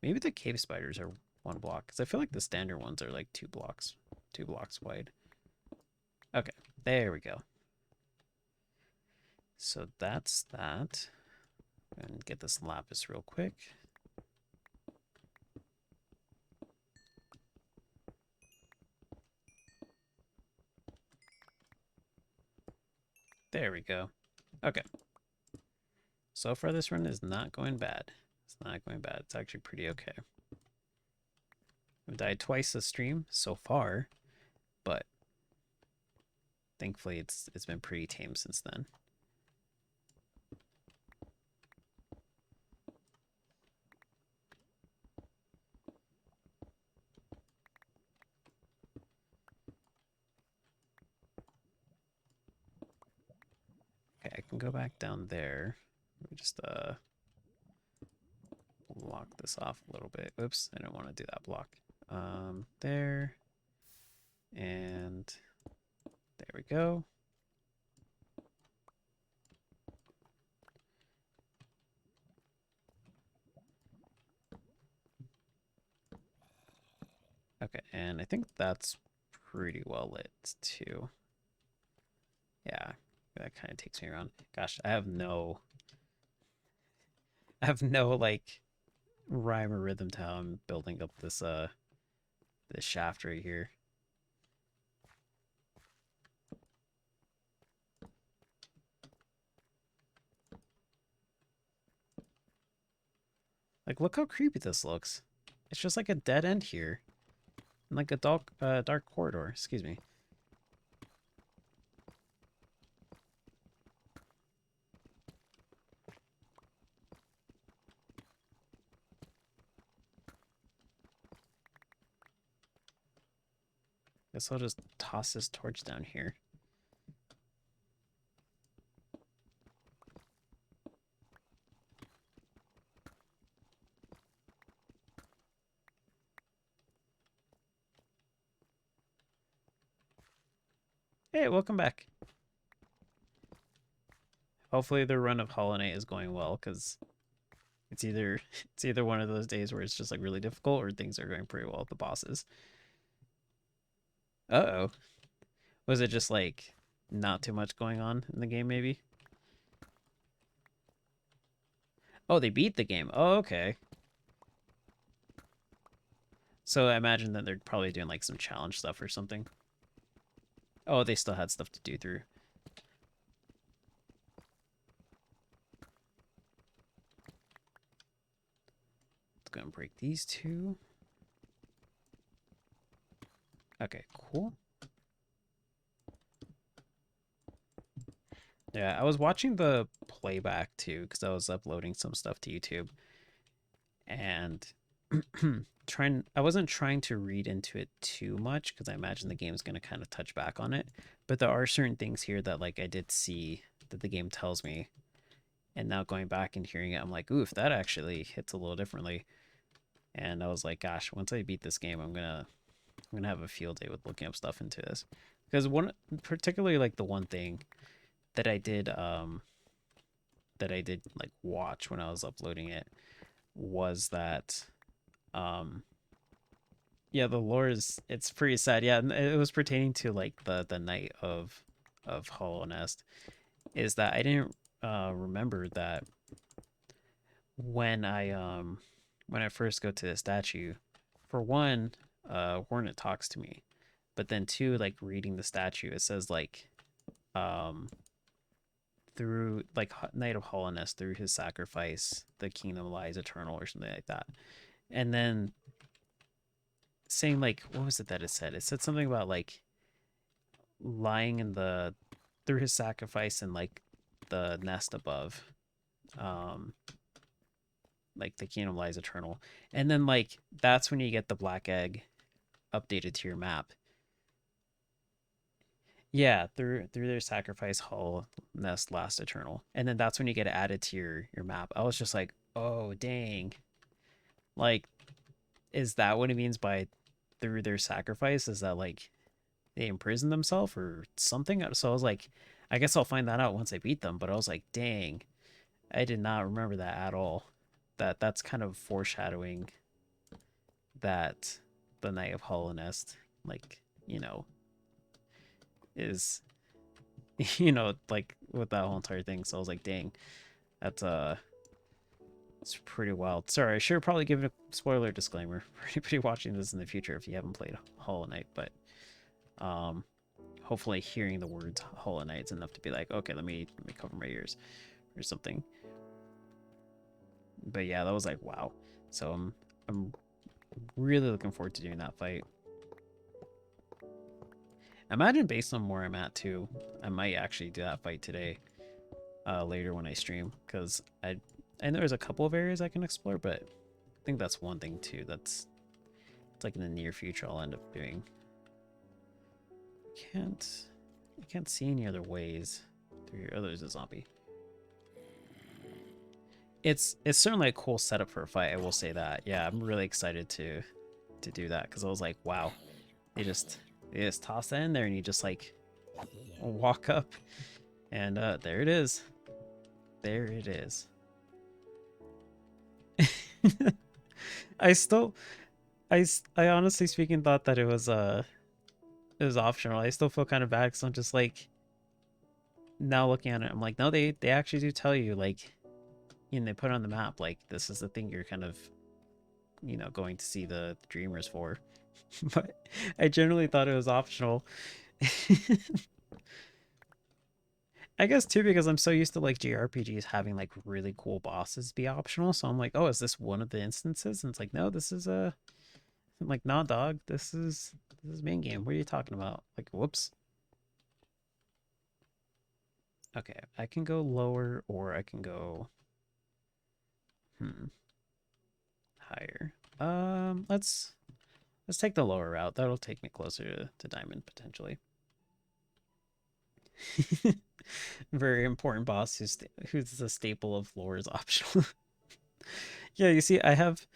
[SPEAKER 1] Maybe the cave spiders are one block, because I feel like the standard ones are like 2 blocks wide. Okay, there we go. So that's that. And get this lapis real quick. There we go. Okay. So far this run is not going bad. It's not going bad. It's actually pretty okay. I've died twice this stream so far, but thankfully it's been pretty tame since then. Okay, I can go back down there. Let me just block this off a little bit. Oops, I don't want to do that block. There. And there we go. Okay, and I think that's pretty well lit too. Yeah, that kind of takes me around. Gosh, I have no like rhyme or rhythm to how I'm building up this shaft right here. Like, look how creepy this looks. It's just like a dead end here, and like a dark corridor. Excuse me. Guess I'll just toss this torch down here. Hey, welcome back. Hopefully the run of Hollow Knight is going well, because it's either one of those days where it's just like really difficult or things are going pretty well with the bosses. Uh-oh. Was it just like not too much going on in the game maybe? Oh, they beat the game. Oh, okay. So I imagine that they're probably doing like some challenge stuff or something. Oh, they still had stuff to do through. go and break these two. Okay, cool. Yeah, I was watching the playback too because I was uploading some stuff to YouTube, and I wasn't trying to read into it too much because I imagine the game's going to kind of touch back on it, but there are certain things here that like I did see that the game tells me, and now going back and hearing it, I'm like, oof, that actually hits a little differently. And I was like, gosh, once I beat this game, I'm gonna have a field day with looking up stuff into this, because one particularly like the one thing that I did like watch when I was uploading it was that um yeah, the lore is, it's pretty sad. Yeah, and it was pertaining to like the night of Hollow Nest, is that I didn't remember that when I first go to the statue, for one, Hornet talks to me, but then two, like reading the statue, it says like um through like Night of Hollowness, through his sacrifice, the kingdom lies eternal or something like that. And then saying like, what was it that it said? It said something about like lying in the, through his sacrifice and like the nest above. Um like the kingdom lies eternal. And then like that's when you get the black egg updated to your map. Yeah, through their sacrifice, Hull nest last eternal, and then that's when you get it added to your map. I was just like, oh dang, like, is that what it means by through their sacrifice? Is that like they imprison themselves or something? So I was like, I guess I'll find that out once I beat them. But I was like, dang, I did not remember that at all. That's kind of foreshadowing that the Night of Hollow Nest, like, is like with that whole entire thing. So I was like, dang, that's it's pretty wild. Sorry, I should have probably given a spoiler disclaimer for anybody watching this in the future if you haven't played Hollow Knight, but um hopefully hearing the words Hollow Knight is enough to be like, okay, let me cover my ears or something. But yeah, that was like, wow. So I'm really looking forward to doing that fight. Imagine based on where I'm at too, I might actually do that fight today, later when I stream, because I know there's a couple of areas I can explore, but I think that's one thing too that's, it's like in the near future I'll end up doing. I can't see any other ways through here. Oh, there's a zombie. It's certainly a cool setup for a fight, I will say that. Yeah, I'm really excited to do that because I was like, wow, they just toss that in there and you just like walk up and there it is. There it is. I still I honestly speaking thought that it was optional. I still feel kind of bad because I'm just like, now looking at it, I'm like, no, they actually do tell you, like, they put on the map like this is the thing you're kind of going to see the dreamers for. But I generally thought it was optional. I guess too because I'm so used to like JRPGs having like really cool bosses be optional, so I'm like, oh, is this one of the instances? And it's like, no, this is a, I'm like, nah, dog, this is main game. What are you talking about? Like, whoops. Okay, I can go lower or I can go higher. Let's take the lower route. That'll take me closer to diamond potentially. Very important boss who's the staple of lore is optional. Yeah, you see, I have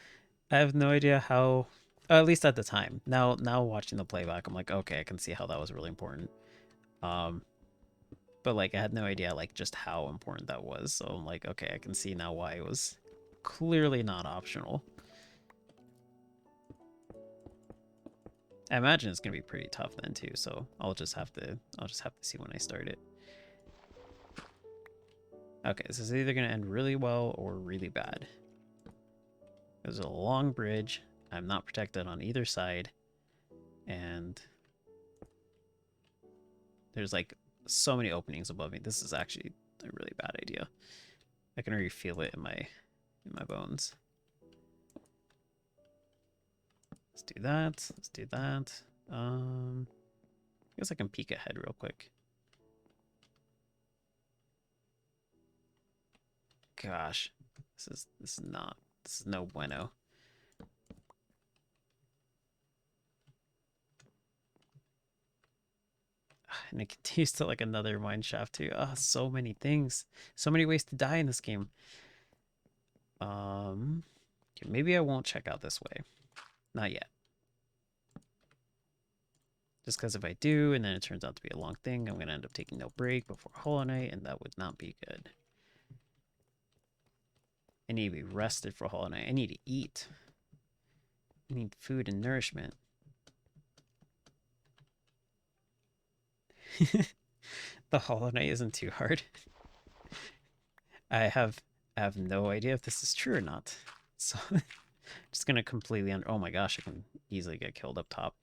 [SPEAKER 1] no idea how. At least at the time. Now watching the playback, I'm like, okay, I can see how that was really important. Um, but like I had no idea like just how important that was. So I'm like, okay, I can see now why it was clearly not optional. I imagine it's gonna be pretty tough then too. So I'll just have to see when I start it. Okay, this is either gonna end really well or really bad. There's a long bridge. I'm not protected on either side, and there's like so many openings above me. This is actually a really bad idea. I can already feel it in my bones. Let's do that. Let's do that. I guess I can peek ahead real quick. Gosh, this is no bueno. And it continues to like another mine shaft too. Ah, so many things. So many ways to die in this game. Okay, maybe I won't check out this way. Not yet. Just because if I do, and then it turns out to be a long thing, I'm going to end up taking no break before Hollow Knight, and that would not be good. I need to be rested for Hollow Knight. I need to eat. I need food and nourishment. The Hollow Knight isn't too hard. I have no idea if this is true or not. So just gonna completely under. Oh my gosh, I can easily get killed up top.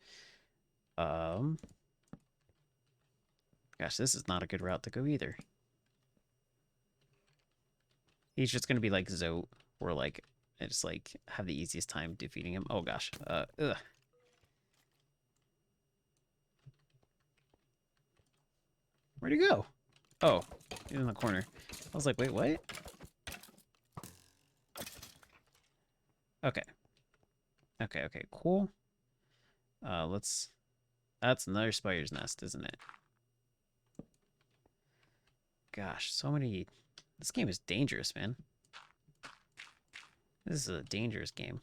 [SPEAKER 1] Um, Gosh, this is not a good route to go either. He's just gonna be like Zote, where like I just like have the easiest time defeating him. Oh gosh. Ugh. Where'd he go? Oh, he's in the corner. I was like, wait, what? Okay. Okay, okay, cool. Let's... That's another spider's nest, isn't it? Gosh, so many... This game is dangerous, man. This is a dangerous game.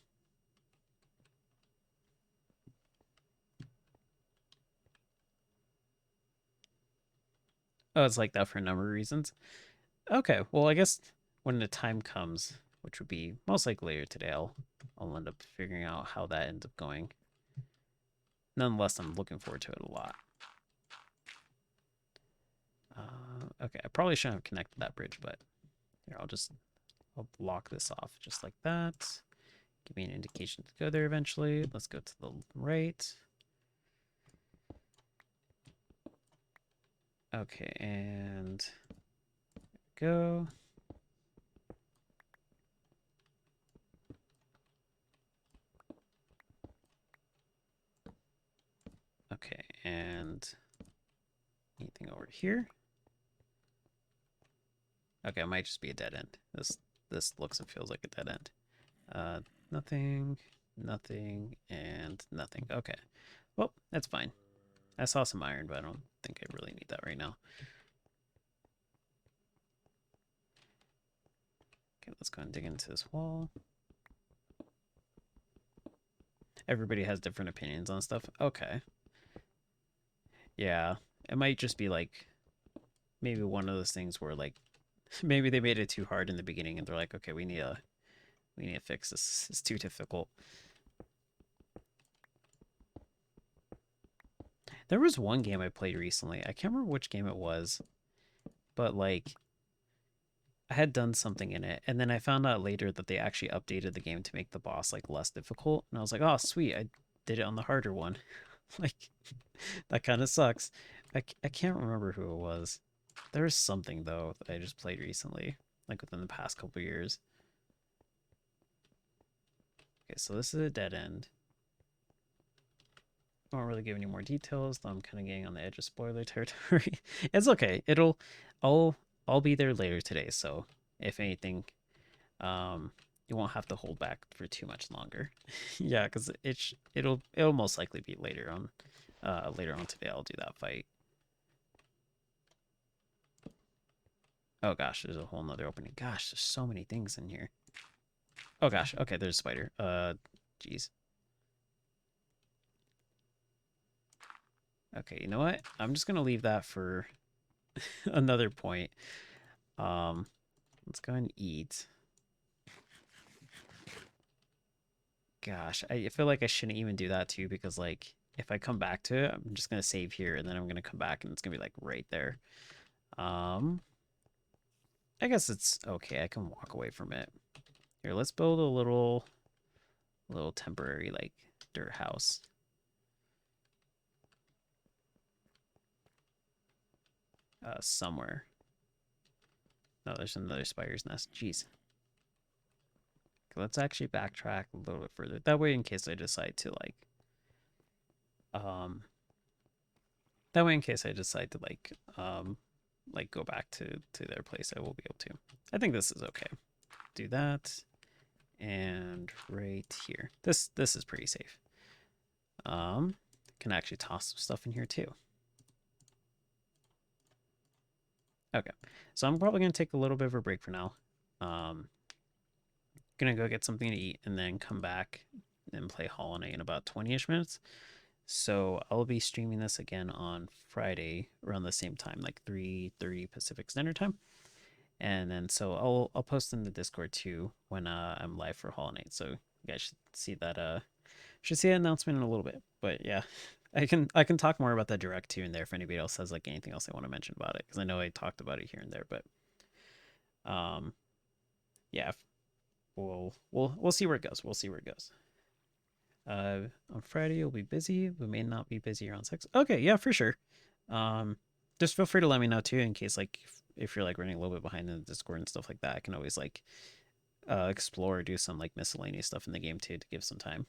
[SPEAKER 1] Oh, it's like that for a number of reasons. Okay, well, I guess when the time comes, which would be most likely later today, I'll end up figuring out how that ends up going. Nonetheless, I'm looking forward to it a lot. Okay, I probably shouldn't have connected that bridge, but here, I'll block this off just like that. Give me an indication to go there eventually. Let's go to the right. Okay, and go. Okay, and anything over here? Okay, it might just be a dead end. This looks and feels like a dead end. Nothing, nothing, and nothing. Okay. Well, that's fine. I saw some iron, but I don't think I really need that right now. Okay, let's go and dig into this wall. Everybody has different opinions on stuff. Okay. Yeah. It might just be like maybe one of those things where like maybe they made it too hard in the beginning and they're like, okay, we need to fix this. It's too difficult. There was one game I played recently. I can't remember which game it was, but like I had done something in it, and then I found out later that they actually updated the game to make the boss like less difficult, and I was like, oh sweet, I did it on the harder one. Like that kind of sucks. I can't remember who it was. There was something though that I just played recently, like within the past couple years. Okay, so this is a dead end. I won't really give any more details, though I'm kind of getting on the edge of spoiler territory. It's okay. I'll I'll be there later today, so if anything, you won't have to hold back for too much longer. Yeah, because it'll most likely be later on today. I'll do that fight. Oh gosh, there's a whole nother opening. Gosh, there's so many things in here. Oh gosh, okay, there's a spider. Jeez. Okay, you know what? I'm just gonna leave that for another point. Um, let's go and eat. Gosh, I feel like I shouldn't even do that too because like if I come back to it, I'm just gonna save here and then I'm gonna come back and it's gonna be like right there. Um, I guess it's okay. I can walk away from it. Here, let's build a little temporary like dirt house. Somewhere. No, there's another spider's nest. Jeez. Let's actually backtrack a little bit further. That way, in case I decide to um, that way, in case I decide to like go back to their place, I will be able to. I think this is okay. Do that, and right here. This is pretty safe. Can actually toss some stuff in here too. Okay, so I'm probably gonna take a little bit of a break for now. Gonna go get something to eat and then come back and play Hollow in about 20-ish minutes. So I'll be streaming this again on Friday around the same time, like 3:30 Pacific Standard Time. And then so I'll post in the Discord too when I'm live for Hollow Knight. So you guys should see an announcement in a little bit. But yeah, I can talk more about that direct too in there if anybody else has like anything else they want to mention about it, because I know I talked about it here and there. But um yeah, we'll see where it goes. We'll see where it goes. On Friday you'll be busy. We may not be busy around 6. Okay, yeah, for sure. Um, just feel free to let me know too in case like if you're like running a little bit behind in the Discord and stuff like that. I can always like explore or do some like miscellaneous stuff in the game too to give some time.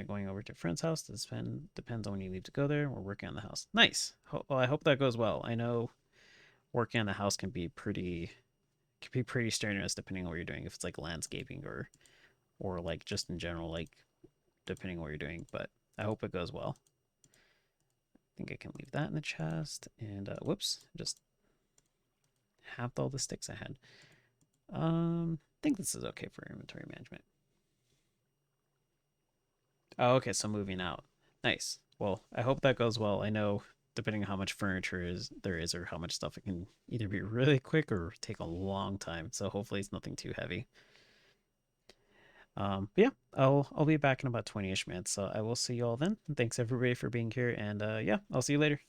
[SPEAKER 1] Going over to a friend's house. Depends on when you leave to go there. We're working on the house. Nice. Well, I hope that goes well. I know working on the house can be pretty strenuous depending on what you're doing. If it's like landscaping or like just in general, like depending on what you're doing. But I hope it goes well. I think I can leave that in the chest. And whoops, just halved all the sticks I had. I think this is okay for inventory management. Oh, okay, so moving out. Nice. Well, I hope that goes well. I know depending on how much furniture there is or how much stuff, it can either be really quick or take a long time. So hopefully it's nothing too heavy. But yeah, I'll be back in about 20-ish minutes. So I will see you all then. Thanks everybody for being here, and yeah, I'll see you later.